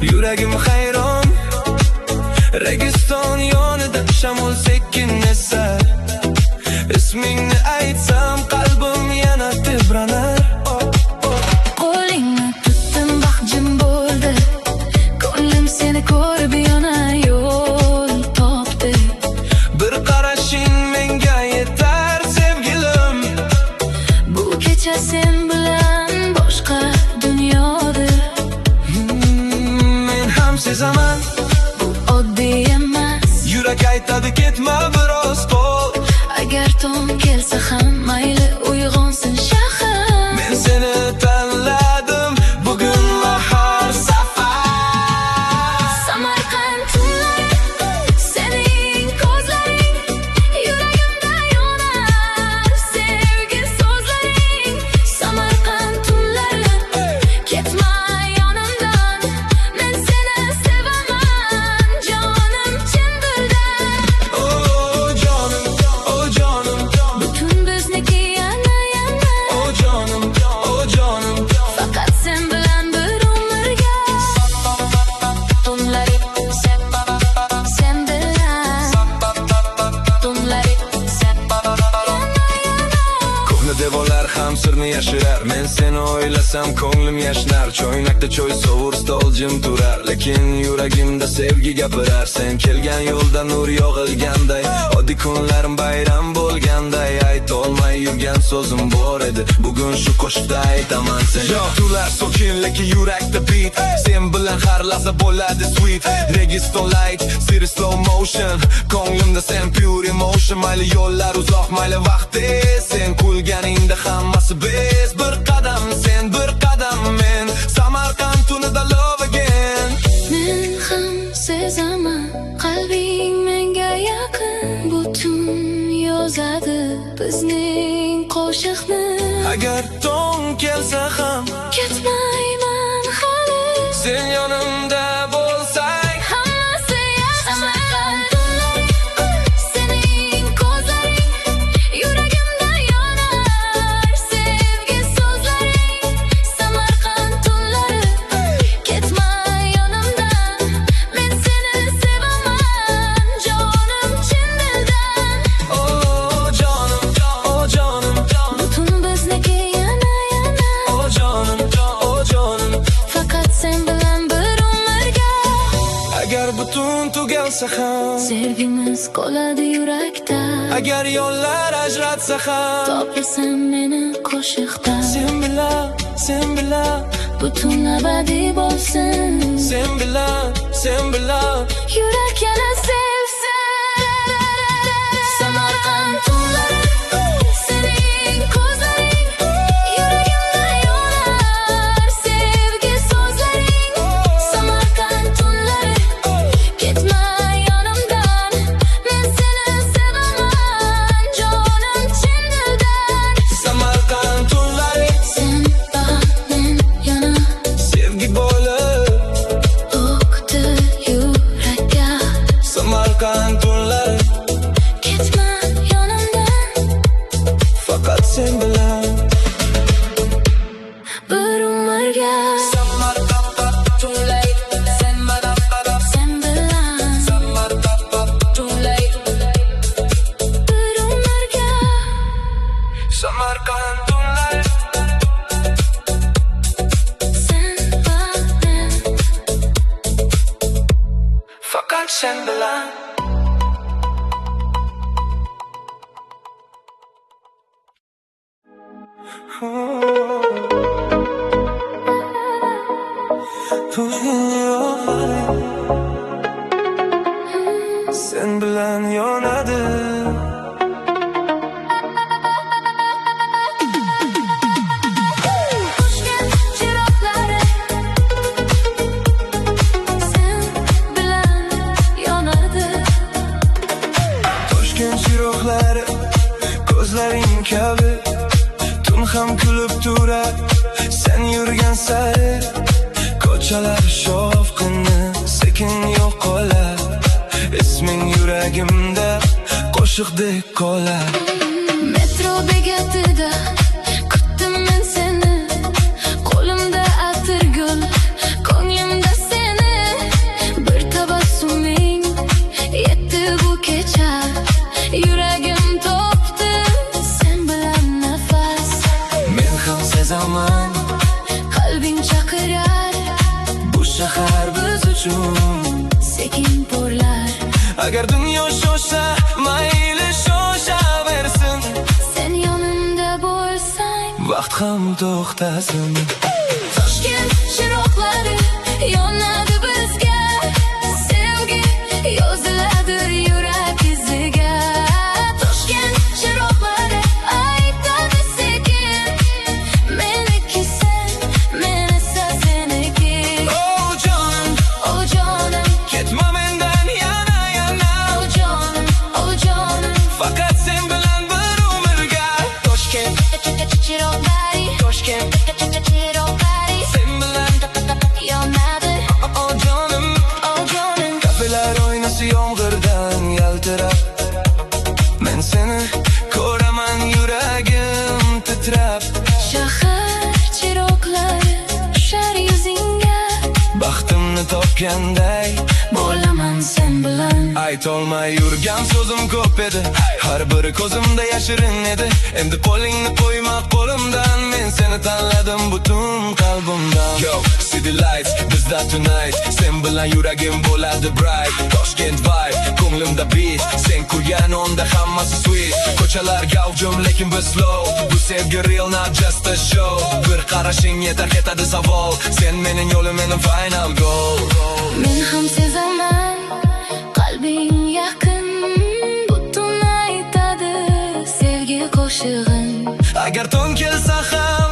yuragim hayron. Registon yonida shamol sekin esar. Ismingni aytsam qalbim yana tebranar. Qo'lingni tutdim baxjim bo'ldi. Ko'nglim seni ko'rib yana yo'l topdi. Bir qarashing menga yetar sevgilim. Bu kecha sen bilan boshqa dunyodir. Men ham sezaman. Bu oddiy emas. Yurak aytadi ketma biroz qol. Agar tong kelsa ham mayli uyg'onsin shahar. Men seni tanladim bugun va har safar. Samarqand tunlari sening ko'zlaring, yuragimda yonar sevgi so'zlaring. Samarqand tunlari ketma yonimdan, men seni sevaman jonim chin dildan. Oh jonim, Butun bizniki yana oh jonim. faqat sen bilan bir umrga. Tunlari sen bilan, tunlari sen Ko'hna devorlar ham sirni yashirar. Men seni o'ylasam ko'nglim yashnar. Choynakda choy sovur, stol jim turar. Lekin yuragimda sevgi gapirar. Sen kelgan yo'lda nur yog'ilganday, oddiy kunlarim bayram bo'lganday. Aytolmay yurgan so'zim bor edi, bugun shu qo'shiqda aytaman sen. Tular sokin lekin yurakda beat. Sen bilan har lahza bo'ladi sweet. Registon light, siri slow motion. Ko'nglimda sen pure emotion. Mayli yo'llar uzoq, mayli vaqti. Sen kulganingda hammasi bez. Bir qadam sen, bir qadam men. Samarqand tunida love again. men ham sezaman, qalbing menga yaqin. Butun yozadi bizning qo'shiqni. Agar tong kelsa ham Ketmayman hali, sen yonimda bo'lsang. hammasi yaxshi. Samarqand tunlari sening ko'zlaring, yuragimda yonar sevgi so'zlaring. Samarqand tunlari ketma yonimdan, men seni sevaman jonim chin dildan. Oh jonim. Butun bizniki yana Oh jonim. butun tugalsa ham Sevgimiz qoladi yurakda agar yo'llar ajratsa ham topasan meni qo'shiqda sen bilan butun abadiy bo'lsin sen bilan yurak yana sevsin Samarqand tunlari sening ko'zlaring yuragimda yonar sevgi so'zlaring Samarqand tunlari ketma yonimdan men seni sevaman jonim chin dildan Samarqand tunlari sen men yana sevgi bo'lib o'qdi yurakka Samarqand tunlari ketma yonimdan faqat sen bilan bir umrga Samarqand tunlari sen bilan sen bilan Samarqand tunlari bir umrga Samarqand tunlari sen va men faqat sen bilan sen bilan yonadi Toshkent chiroqlari sen bilan yonadi Toshkent chiroqlari ko'zlaring kabi tun ham kulib turar sen yurgan sari ko'chalar shovqini sekin yo'qolar isming yuragimda qo'shiqdek qolar metro bekatida kutdim men seni qo'limda atirgul ko'nglimda seni bir tabassuming yetdi bu kecha yuragim topdi sen bilan nafas men ham sezaman qalbing chaqirar bu shahar biz uchun sekin porlar agar dunyo shoshsa mayli shoshaversin sen yonimda bo'lsang vaqt ham to'xtasin Toshkent chiroqlari yonadi bizga sevgi yoziladi yurak iziga Toshkent chiroqlari aytadi sekin meniki sen men esa seniki oh jonim ketma mendan yana oh jonim faqat sen bilan bir umrga Toshkent chiroqlari chiroqlari sen bilan yonadi oh jonim kafelar oynasi yomg'irdan yaltirab men seni ko'raman yuragim titrab shahar chiroqlari tushar yuzingga baxtimni topganday bo'laman sen bilan aytolmay yurgan so'zim ko'p edi har biri ko'zimda yashirin edi endi qo'lingni qo'yma qo'limdan men seni tanladim butun qalbimdan yo city lights bizda tonight sen bilan yuragim bo'ladi bright Toshkent vibe ko'nglimda beat sen kulgan onda hammasi sweet ko'chalar gavjum lekin biz slow bu sevgi real not just a show bir qarashing yetar ketadi savol sen mening yo'lim mening final goal men ham sezaman qalbing yaqin butun aytadi sevgi qo'shig'in agar tun kelsa ham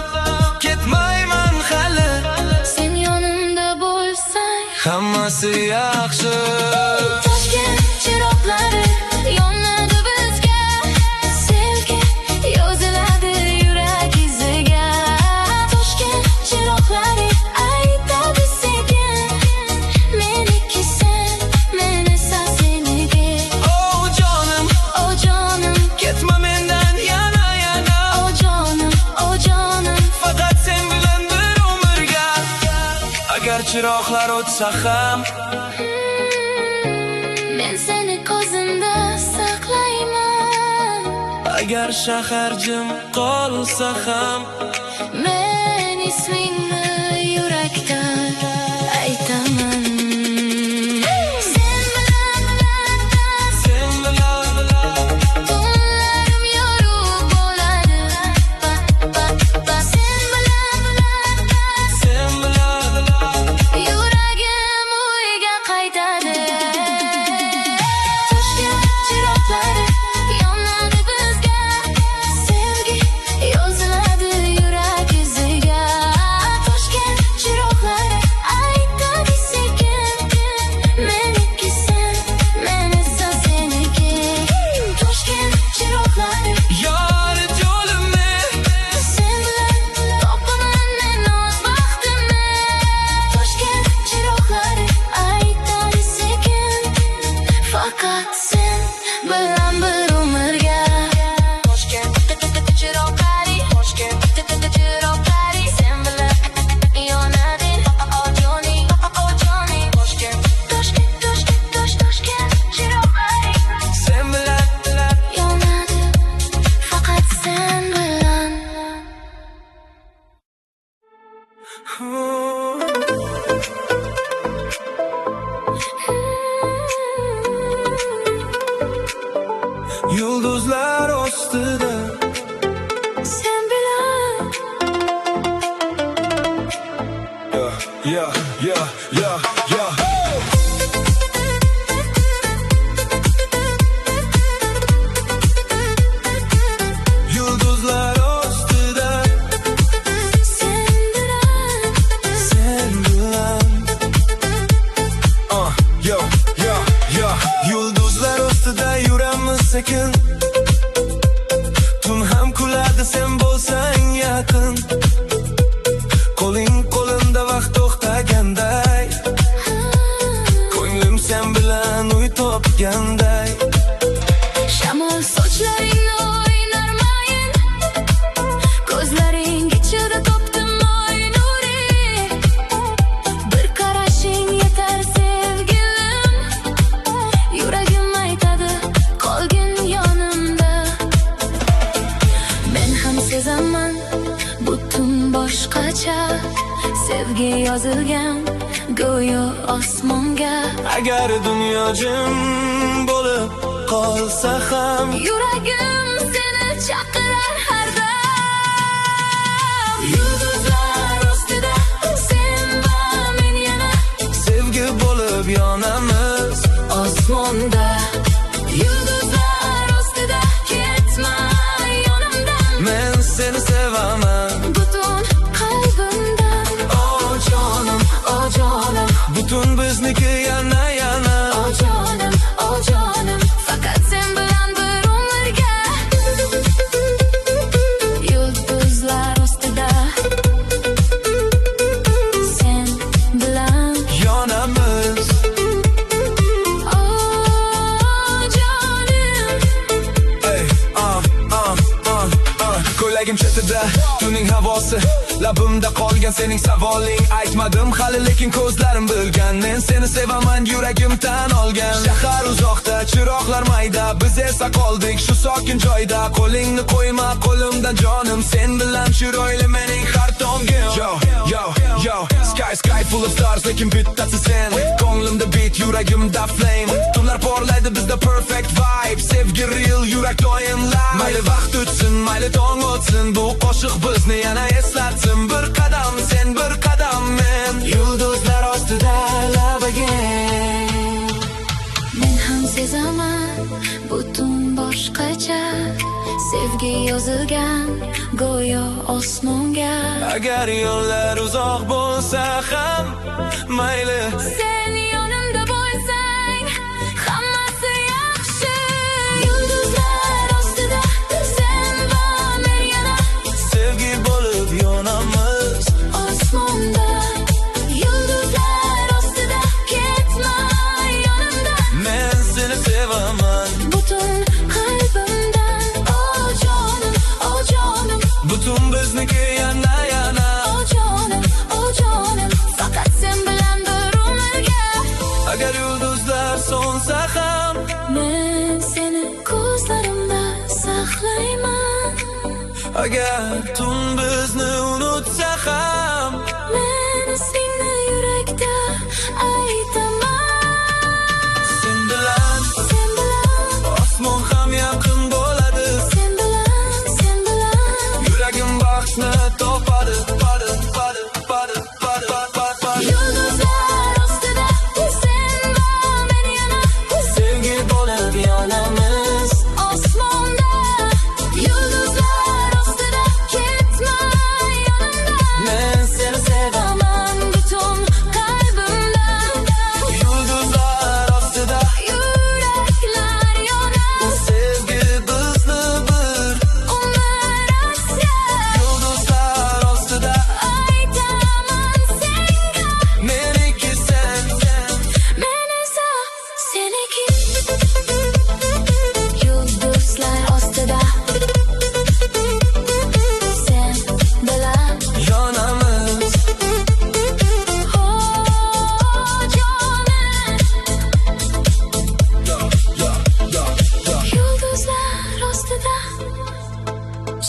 ketmayman hali sen yonimda bo'lsang hammasi yaxshi Toshkent chiroqlari yonadi bizga sevgi yoziladi yurak iziga Toshkent chiroqlari aytadi sekin meniki sen men esa seniki oh jonim ketma mendan yana oh jonim faqat sen bilan bir umrga agar chiroqlar o'tsa ham men seni ko'zimda saqlayman agar shahar jim qolsa ham men ismingni yurakdan aytaman sen Yulduzlar ostida sen bilan Yulduzlar ostida sen bilan Yulduzlar ostida yuramiz sekin. Tun ham kuladi sen bo'lsang yaqin. Qo'ling qo'limda vaqt to'xtaganday, ko'nglim sen bilan uy topganday. Shamol sochlaringni o'ynar mayin, ko'zlaring ichida topdim oy nuri. Bir qarashing yetar sevgilim, yuragim aytadi qolgin yonimda. Men ham sezaman butun boshqacha, sevgi yozilgan go'yo osmonga. Agar dunyo jim bo'lib qolsa ham, Yuragim seni chaqirar har dam. Yulduzlar ostida sen va men yana sevgi bo'lib yonamiz osmonda. Yulduzlar ostida ketma yonimdan, men seni sevaman butun qalbimdan. Oh jonim, oh jonim, butun bizniki yana yana. oh jonim, oh jonim, faqat sen bilan bir umrga. Yulduzlar ostida sen bilan Yonamiz oh jonim. Ko'ylagim chetida tuning havosi, labimda qolgan sening savoling. Aytmadim hali lekin ko'zlarim bilgan, men seni sevaman yuragim tan olgan. Shahar uzoqda, chiroqlar mayda, biz esa qoldik shu sokin joyda. Qo'lingni qo'yma qo'limdan jonim, sen bilan chiroyli mening har tongim. Yo sky full of stars, lekin bittasi sen. Ko'nglimda beat, yuragimda flame. Tunlar porlaydi bizda perfect vibe, sevgi real, yurak doim live. Mayli vaqt o'tsin, mayli tong o'tsin, bu qo'shiq bizni yana eslatsin. Bir qadam sen, bir qadam men, yulduzlar ostida love again. Men ham sezaman butun boshqacha, sevgi yozilgan go'yo osmonga. Agar yo'llar uzoq bo'lsa ham mayli, Sen yonimda bo'lsang hammasi yaxshi. Yulduzlar ostida sen va men yana sevgi bo'lib yonamiz osmonda. Yulduzlar ostida ketma yonimdan, men seni sevaman butun qalbimdan. Oh jonim, oh jonim, butun bizniki yana yana. oh jonim, faqat sen bilan bir umrga. Agar yulduzlar so'nsa ham, Men seni ko'zlarimda saqlayman. agar tun bizni unutsa ham, Men ismingni yurakda aytaman. sen bilan Sen bilan, osmon ham yaqin bo'ladi. sen bilan, Yuragim baxtni topadi. yulduzlar ostida sen va men yana Sevgi bo'lib yonamiz osmonda. Yulduzlar ostida ketma yonimdan, men seni sevaman butun qalbimdan. yulduzlar ostida Yuraklar yonar, sevgi bizni bir umr asya. yulduzlar ostida Aytaman senga, meniki sen. men esa seniki. Yulduzlar ostida sen bilan Yonamiz oh jonim. Yulduzlar ostida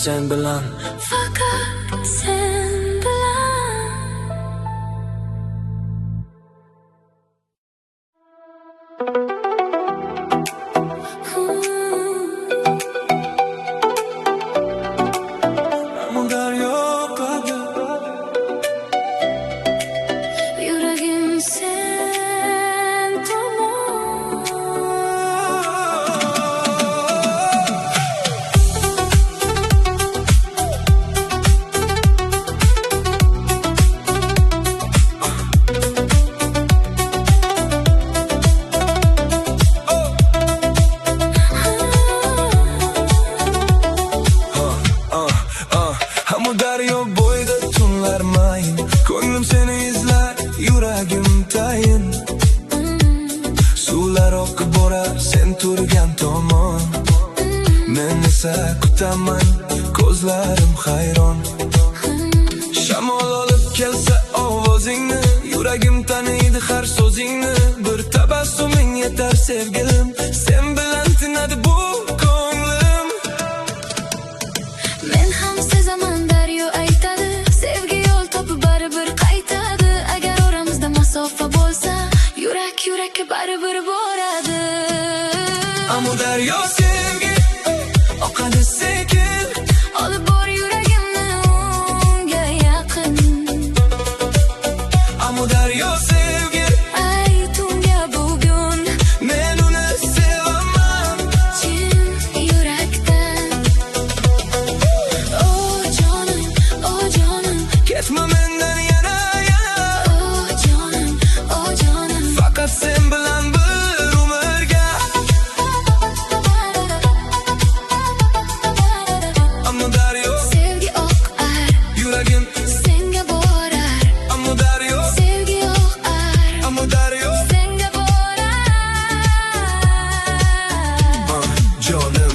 sen bilan faqat sen bilan. Ko'nglim seni izlar, yuragim tayin. Suvlar oqib borar sen turgan tomon. Men esa kutaman, ko'zlarim hayron. Shamol olib kelsa ovozingni, yuragim taniydi har so'zingni. Bir tabassuming yetar sevgilim, sen bilan tinadi bu ko'nglim. Men ham sezaman, daryo aytadi, sevgi yo'l topib baribir qaytadi. Agar oramizda masofa bo'lsa, yurak yurakka baribir boradi. Ammo daryo sevgi oqadi sekin, Olib bor yuragimni unga yaqin. ammo daryo sevgi, Ayt unga bugun men uni sevaman. chin yurakdan. Oh jonim, Ketma mendan yana yana, oh jonim. faqat sen bilan bir umrga. Ammo daryo Sevgi oqar, yuragim, senga borar. ammo daryo, Sevgi oqar, ammo daryo. senga borar. Jonim,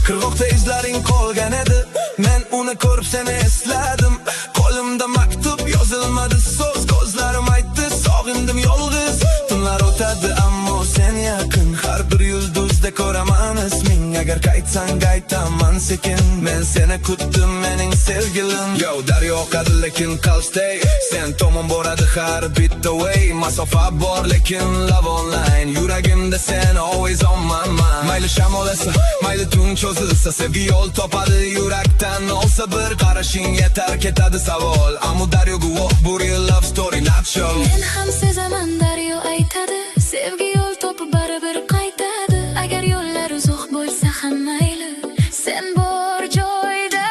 qirg'oqda izlaring qolgan edi. Men uni ko'rib seni esladim. Qo'limda maktub yozilmadi so'z, ko'zlarim aytdi sog'indim yolg'iz. Tunlar o'tadi ammo sen yaqin, har bir yulduzda ko'raman isming. Agar qaytsang qaytaman sekin, men seni kutdim mening sevgilim. Yo daryo oqadi lekin qalbday, sen tomon boradi har bitta way. Masofa bor lekin love online, yuragimda sen always on my mind. Mayli shamol esa, mayli tun cho'zilsa, sevgi yo'l topadi yurakdan olsa. Bir qarashing yetar ketadi savol, ammo daryo guvoh bu real love story not show. Men ham sezaman, daryo aytadi, sevgi yo'l topib baribir qaytadi. Agar yo'llar uzoq bo'lsa ham mayli, sen bor joyda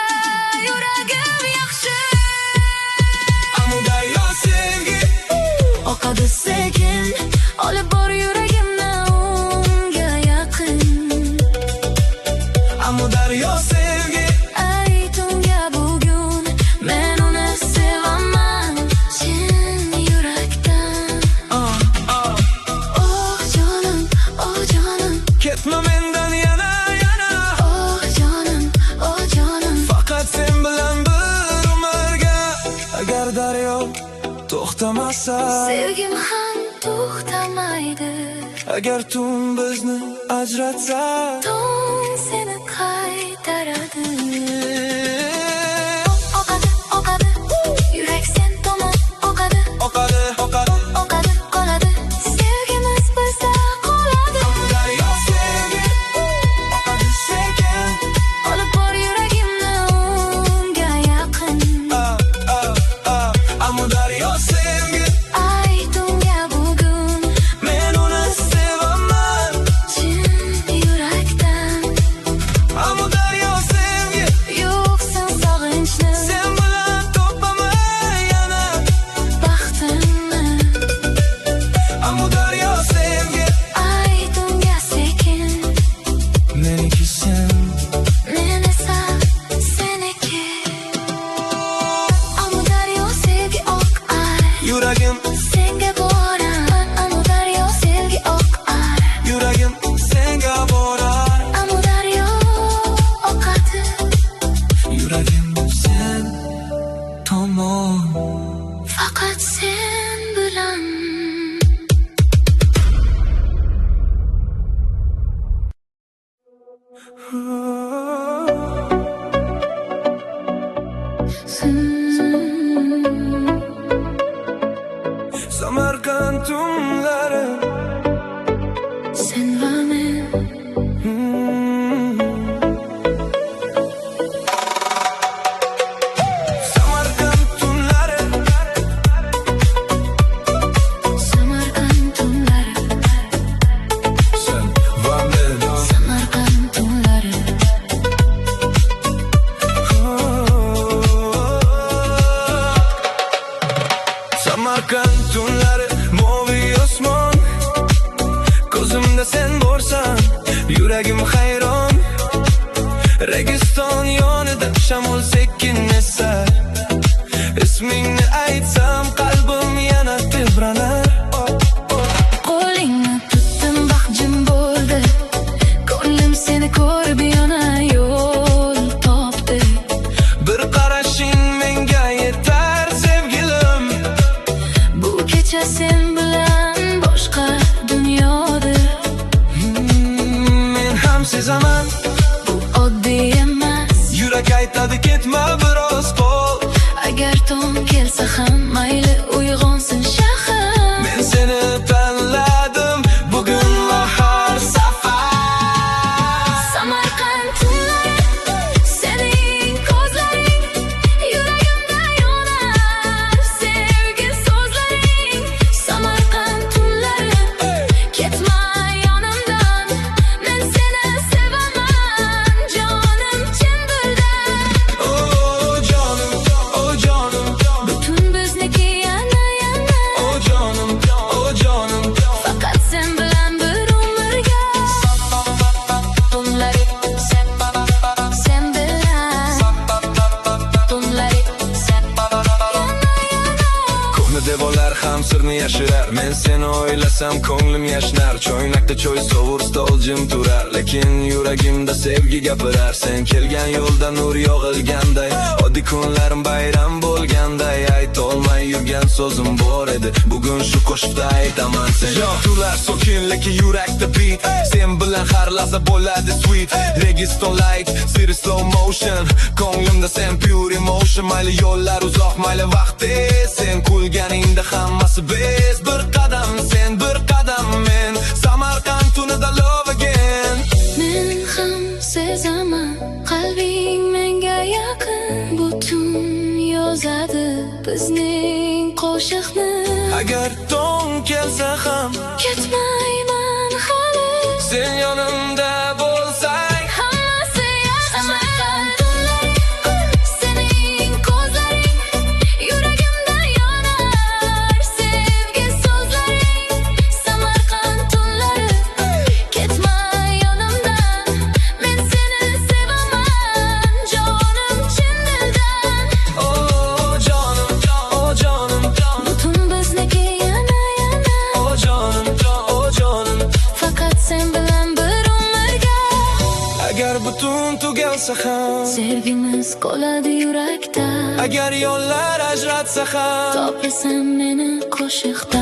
yuragim yaxshi. Ammo daryo sevgi Oqadi sekin, olib bor yuragimni unga yaqin. ammo daryo sevgi, Ayt unga bugun men uni sevaman, chin yurakdan. Oh jonim, ketma mendan yana yana, oh jonim. faqat sen bilan bir umrga. Agar daryo to'xtamasa, Sevgim ham to'xtamaydi. agar tun bizni ajratsa, Tong seni qaytaradi. Oqadi, yurak sen tomon oqadi. oqadi Oqadi, qoladi. Sevgimiz bizda qoladi. daryo sevgi, oqadi sekin. Olib bor yuragimni unga yaqin. Ammo daryo sevgi, Ayt unga bugun men uni sevaman. chin yurakdan. Ammo daryo sevgi, Yo'qsan sog'inchni, sen bilan topaman yana. baxtimni. Ammo daryo sevgi, Ayt unga sekin, meniki sen. men esa seniki. Ammo daryo sevgi oqar, Yuragim, senga borar. Ammo daryo sevgi oqar, yuragim senga borar. ammo daryo oqadi. Yuragim sen tomon. Faqat sen bilan. Samarqand tunlari, Sen va men. Samarqand tunlari, Samarqand tunlari, sen va men. Samarqand tunlari. Samarqand tunlari, moviy osmon. Ko'zimda sen borsan, yuragim hayron. Registon yonida shamol sekin esar. Ismingni aytsam sen bilan boshqa dunyoda. Men ham sezaman, Bu oddiy emas. yurak aytadi ketma biroz qol. Agar tong kelsa ham mayli uyg'onsin shahar. Men seni tanladim bugun va har safar. Samarqand tunlari, sening ko'zlaring yuragimda yonar. Sevgi so'zlaring, Samarqand tunlari, ketma yonimdan. Men seni sevaman, jonim chin dildan. Oh canım, oh canım, Butun bizniki yana yana. oh canım, oh canım. Faqat sen bilan bir umrga. Tunlari sen bilan. Tunlari sen yana yana. Ko'hna devorlar ham sirni yashirar. Men seni o'ylasam ko'nglim yashnar. Choynakda choy sovur, stol jim turar. Lekin yuragimda sevgi gapirar. Sen kelgan yo'lda nur yog'ilganday, oddiy kunlarim bayram bo'lganday. Aytolmay yurgan so'zim bor edi, bugun shu qo'shiqda aytaman sen. Tular so'kin lekin yurakda beat. Sen bilan har lahza bo'ladi sweet. Registon like, city slow motion. Ko'nglimda sen pure emotion. Mayli yo'llar uzoq, mayli vaqti. Sen kulganingda hammasi bez. Bir qadam sen, bir qadam men. Samarqand tunida love again. Men ham sezaman, qalbing menga yaqin. Butun yozadi bizning qo'shiqni. Agar tong kelsa ham Ketmayman hali. sen yonimda bo'lsang. Hammasi yaxshi. Samarqand tunlari, sening ko'zlaring yuragimda yonar. Sevgi so'zlaring, Samarqand tunlari, ketma yonimdan. Men seni sevaman, jonim chin dildan. Oh canım, oh canım, Butun bizniki yana yana. oh canım, oh canım. Faqat sen bilan bir umrga. Agar butun tugalsa ham, Sevgimiz qoladi yurakda. agar yo'llar ajratsa ham, Topasan meni qo'shiqda.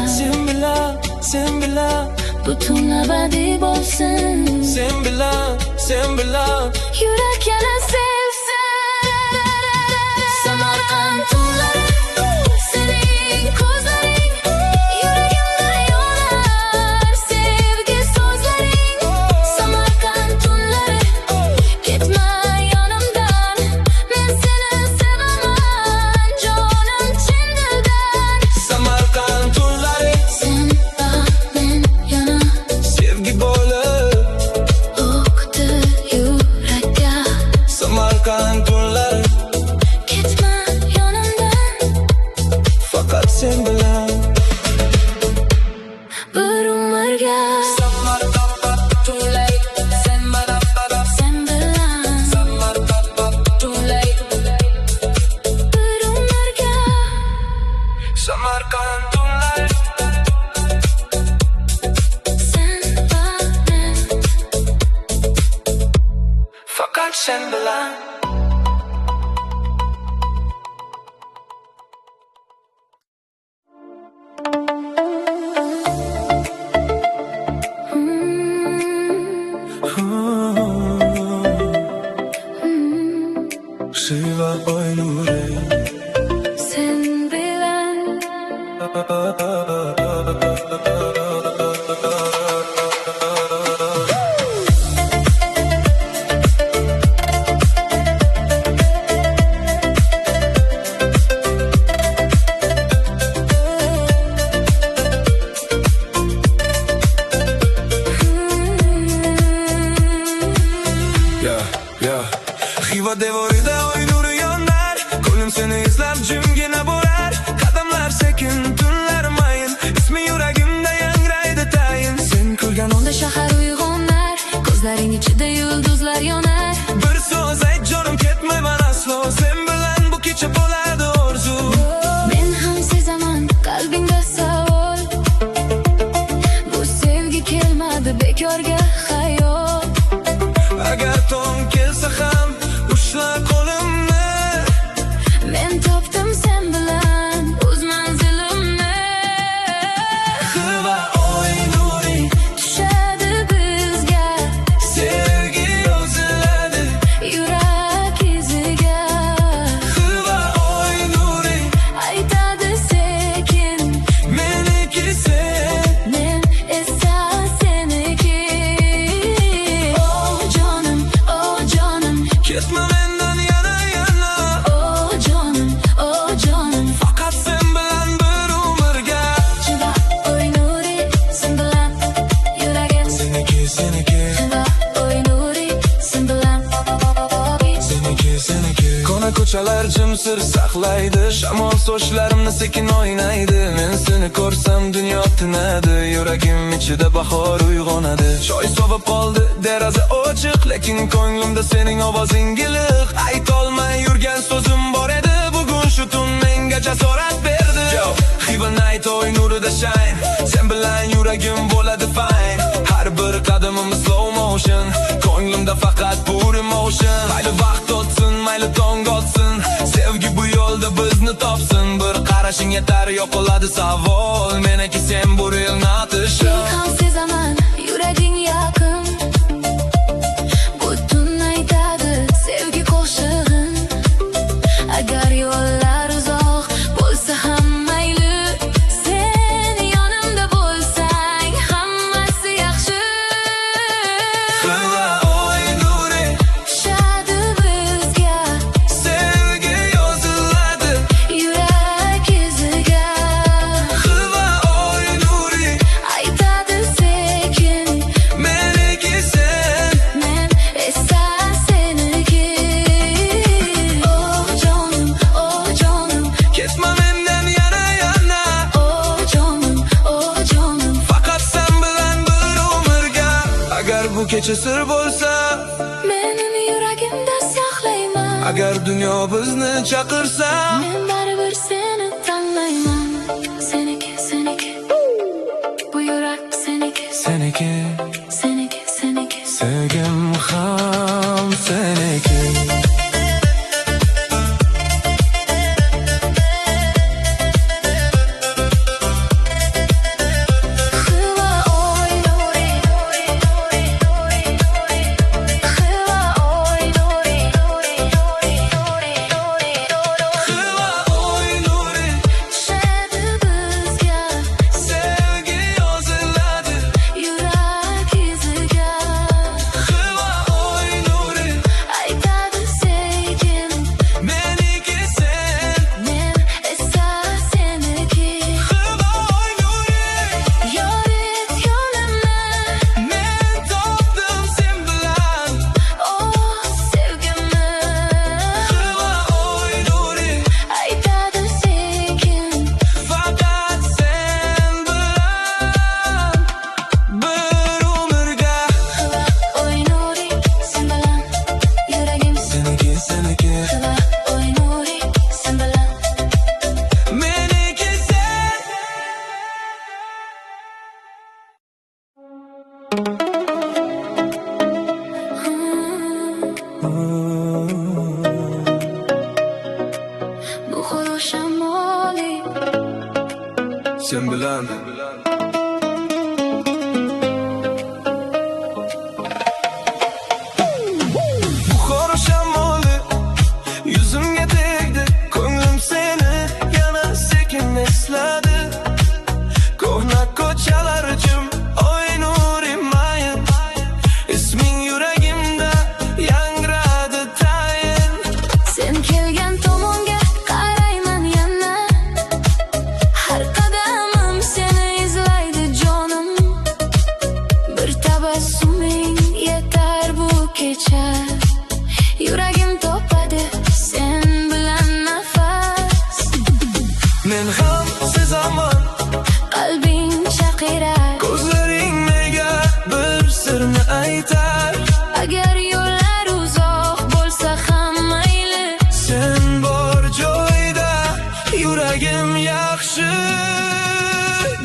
sen bilan, Butun abadiy bo'lsin. sen bilan. Yurak yana sevsin. Samarqand tunlari, sening ko'zlaring yuragimda yonar. Sevgi so'zlaring, Samarqand tunlari, ketma yonimdan. Men seni sevaman, jonim chin dildan. Samarqand tunlari, Sen va men yana sevgi bo'lib. o'qdi yurakka. Samarqand tunlari, Ketma yonimdan. faqat sen bilan. Bir umrga. Samarqand tunlari, sen bilan. Sen bilan Samarqand tunlari, bir umrga. Samarqand tunlari. Sen va men. Faqat sen bilan. Shiva oy nuri. Sen bilan Xiva devorida oy nuri yonar. Ko'nglim seni izlab jimgina bo'lar. Qadamlar sekin, tunlar mayin. Ismi yuragim ko'chalar jimsir saqlaydi, shamol sochlarimni sekin o'ynaydi. Men seni ko'rsam dunyo tinadi, yuragim ichida bahor uyg'onadi. Choy sovib qoldi, deraza ochiq, lekin ko'nglimda sening ovozing iliq. Aytolmay yurgan so'zim bor edi, bugun shu tun menga jasorat berdi. Even night oy nurida shine, sen bilan yuragim bo'ladi fine. Har bir qadamim slow motion, ko'nglimda faqat pure emotion. Mayli vaqt o'tsin, mayli tong otsin, sevgi bu yo'lda bizni topsin. Bir qarashing yetar, yo'qoladi savol, meniki sen bu real notition. Ham sezaman, yuraging yaqin, butun aytadi sevgi qo'shig'in. Agar yo'llar uzoq bo'lsa ham mayli, sen yonimda bo'lsang hammasi yaxshi. Qilma oy nuri, Tushadi bizga sevgi yoziladi. yurak iziga. Qilma oy nuri, Aytadi sekin, meniki sen. men esa seniki. Oh jonim, Ketma mendan yana yana, oh jonim, faqat sen bilan bir umrga. Agar bu kecha sir bo'lsa, mening yuragimda saqlayman. agar dunyo bizni chaqirsa, Men baribir seni tanlayman. Seniki, bu yurak seniki, seniki, seniki. sevgim ham seniki. Xilva oy nuri, xilva oy nuri, Qilma oy nuri, tushadi bizga sevgi yoziladi. yurak iziga. Qilma oy nuri, Aytadi sekin, meniki sen. men esa seniki. Qilma oy nuri, Yorit yo'limni, men topdim sen bilan. oh sevgimni. Qilma oy nuri, Aytadi sekin, faqat sen bilan bir umrga. xilva oy nuri, sen bilan yuragim. Seniki, seniki, Xilva oy nuri, sen bilan. meniki sen. Buxoro shamoli, Sen bilan Buxoro shamoli yuzimga tegdi, ko'nglim seni yana sekin esladi. Ko'hna ko'chalar jim, oy nuri mayin, isming yuragimda yangradi tayin. sen kelgan tomonga qarayman yana. Har qadamim seni izlaydi jonim. Bir tabassuming yetar bu kecha. Yuragim topadi sen bilan nafas. Men ham sezaman, Qalbing chaqirar, ko'zlaring menga bir sirni aytar. agar yo'llar uzoq bo'lsa ham mayli. Sen bor joyda yuragim yaxshi.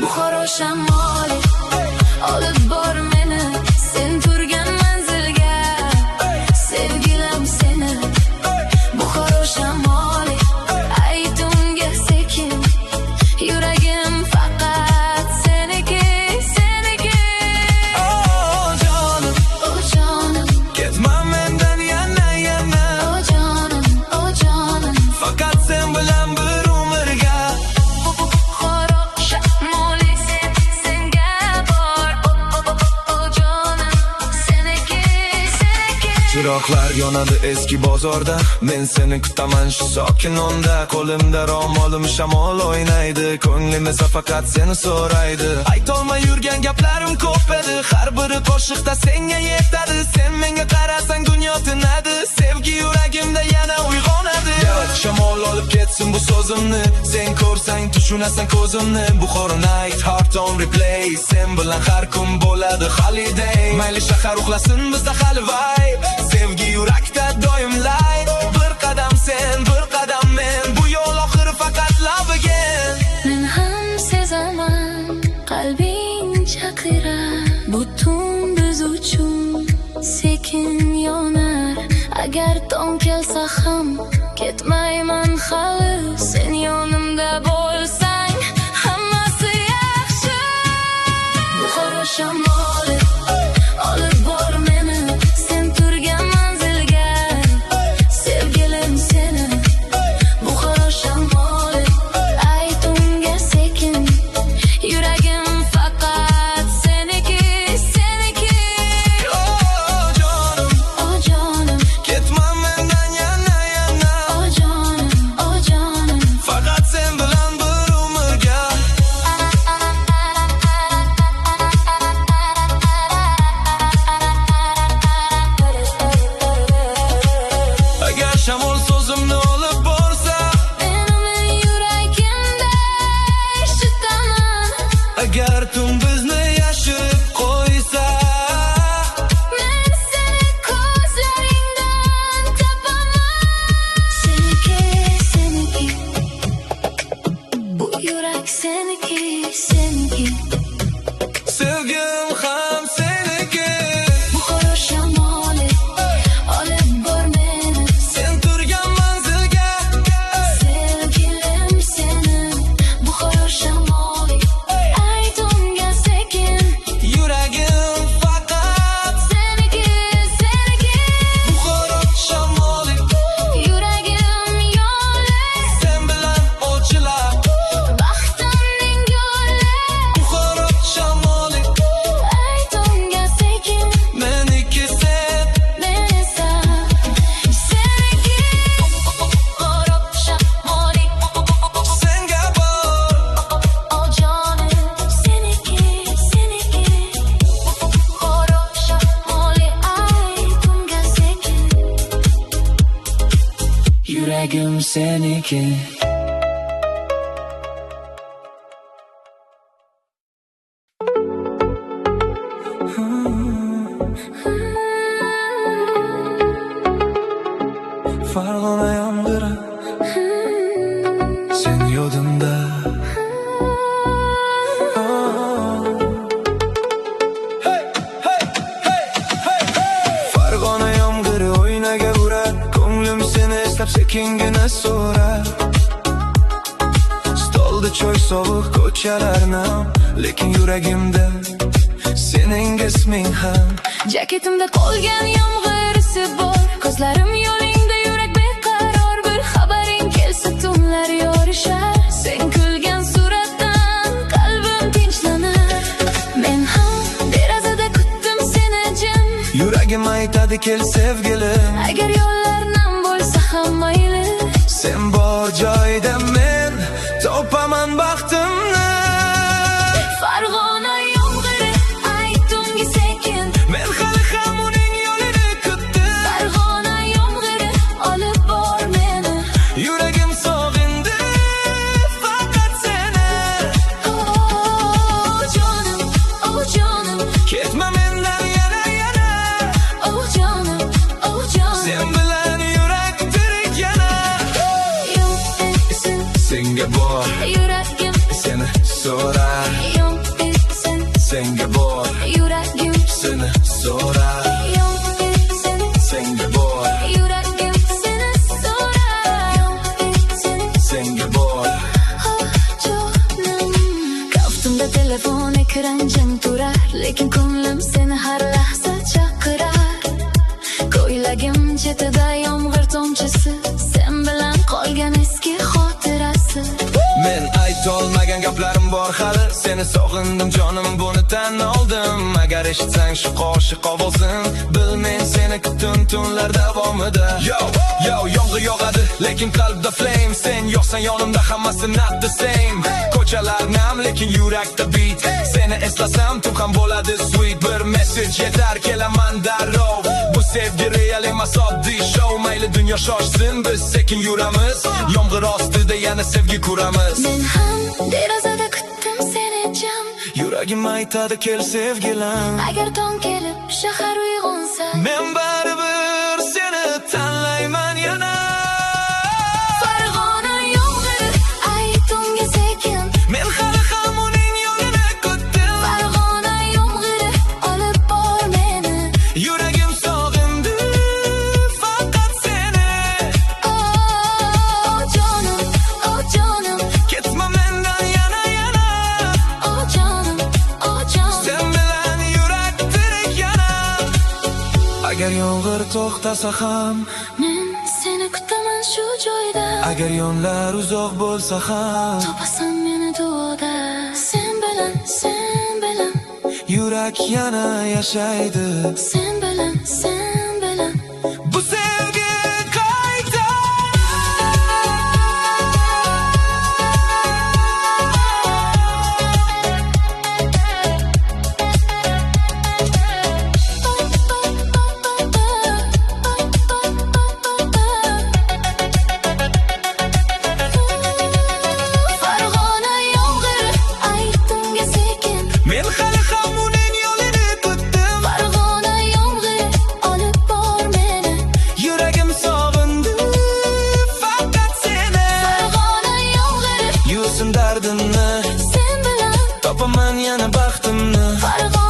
Buxoro shamoli olib bor meni sen turgan manzilga. Sevgilim seni, Buxoro shamoli, ayt unga sekin, yuragim faqat seniki. Oh jonim, Oh jonim, ketma mendan yana yana, oh jonim, faqat sen bilan bir umrga. Buxoro shamoli, sen chiroqlar yonadi eski bozorda. Men seni kutaman shu sokin onda. Qo'limda ro'molim shamol o'ynaydi. Ko'nglimizda faqat seni so'raydi. Aytolmay yurgan gaplarim ko'p edi. Har biri qo'shiqda senga yetadi. Sen menga qarasang dunyo tinadi. Sevgi yuragimda yana uyg'onadi. Shamol olib ketsin bu so'zimni. Sen ko'rsang tushunasan ko'zimni. Buxoro night heart on replay. Sen bilan har kun bo'ladi holiday. Mayli shahar uxlasin bizda hali vibe. Sevgi yurakda doim light. Bir qadam sen, bir qadam men. Bu yo'l oxiri faqat love again. Men ham sezaman qalbing chaqirar. Butun biz uchun sekin yonar. Agar tong kelsa ham ketmayman hali. Sen yonimda bo'lsang hammasi yaxshi. Buxoro shamoli olib bor meni sen turgan manzilga. Sevgilim seni Buxoro shamoli ayt unga sekin. Yuragim faqat seniki, seniki. Oh jonim, Oh jonim, ketma mendan yana yana. oh jonim, oh jonim. Faqat sen bilan bir umrga. Agar shamol so'zimni olib borsa, Meni yuragimda eshitaman. agar tun bizni yashirib qo'ysa, Men seni ko'zlaringdan topaman. Seniki, seniki. Bu yurak seniki, seniki. sevgim ham seniki. Buxoro shamoli olib bor meni Sen turgan manzilga. sevgilim seni. Buxoro shamoli ayt unga sekin. Yuragim faqat Seniki, seniki. Buxoro shamoli. Yuragim yo'li, Sen bilan ochilib baxtimning yo'li. Buxoro shamoli. Ayt unga sekin, Meniki sen. men esa seniki. Buxoro shamoli Senga bor. oh jonim seniki, seniki. Buxoro shamoli ayt unga sekin. Yuragim seniki. Farg'ona yomg'iri sen yodimda. Farg'ona yomg'iri o'ynaga urar. Ko'nglim seni eslab sekingina so'rar. Stolda choy sovuq, ko'chalar nam, lekin yuragimda sening isming ham. Jaketimda qolgan yomg'ir isi bor. Ko'zlarim yo'lingda, yurak beqaror. Bir xabaring kelsa tunlar yorishar. Sen kulgan suratdan qalbim tinchlanir. Men ham derazada kutdim seni jim. Yuragim aytadi kel sevgilim. Agar yo'llar nam bo'lsa ham mayli. Sen bor joyda men topaman baxtimni. Farg'ona yomg'iri ayt unga sekin. Men hali ham uning yo'lini kutdim. Farg'ona yomg'iri olib bor meni. Yuragim sog'indi faqat seni. Oh jonim, oh jonim. Ketma mendan yana yana. Oh jonim, oh jonim. Sen bilan yurak tirik yana. Yomg'irsin Senga bor yuragim, seni so'rar. yomg'irsin Senga bor yuragim, seni so'rar. yomg'irsin Senga bor yuragim seni so'rar. Yomg'irsin senga bor. oh jonim. Kaftimda telefon ekran jim turar, lekin ko'nglim seni har lahza chaqirar. Ko'ylagim chetida yomg'ir tomchisi, sen bilan qolgan eski xotirasi. Men ayt Aytolmagan gaplarim bor hali. Seni sog'indim jonim, buni tan oldim. Agar eshitsang shu qo'shiq ovozin, bil men seni kutdim tunlar davomida. Yo, yomg'ir yog'adi, lekin qalbda flame. Sen yo'qsan yonimda, hammasi not the same. Ko'chalar nam, lekin yurakda beat. Seni eslasam tun ham bo'ladi sweet. Bir message yetar, kelaman darrov. Bu sevgi real emas, oddiy show. Mayli dunyo shoshsin, biz sekin yuramiz. Yomg'ir ostida yana sevgi kuramiz. Men ham derazada kutdim seni jam. Yuragim aytadi kel sevgilam. Agar tong kelib shahar uyg'onsa, Men baribir seni tanlayman yana. Farg'ona yomg'iri, ay tungi sekin. Men hali ham uning yo'lini kutdim. Farg'ona yomg'iri, olib bor meni. Yuragim sog'indi faqat seni. Oh jonim, Ketma mendan yana. oh jonim. Sen bilan yurak tirik yana. Agar yomg'ir to'xtasa ham, Men seni kutaman shu joyda. agar yo'llar uzoq bo'lsa ham, Topasan meni duoda. Sen bilan, yurak yana yashaydi. sen bilan. Bu sevgi qayta. Farg'ona yomg'iri, ay tungi sekin. Men hali ham uning yo'lini kutdim. Farg'ona yomg'iri, olib bor meni. Yuragim sog'indi faqat seni. Farg'ona yomg'iri, Yuvsin dardimni, sen bilan. topaman yana baxtimni. Farg'ona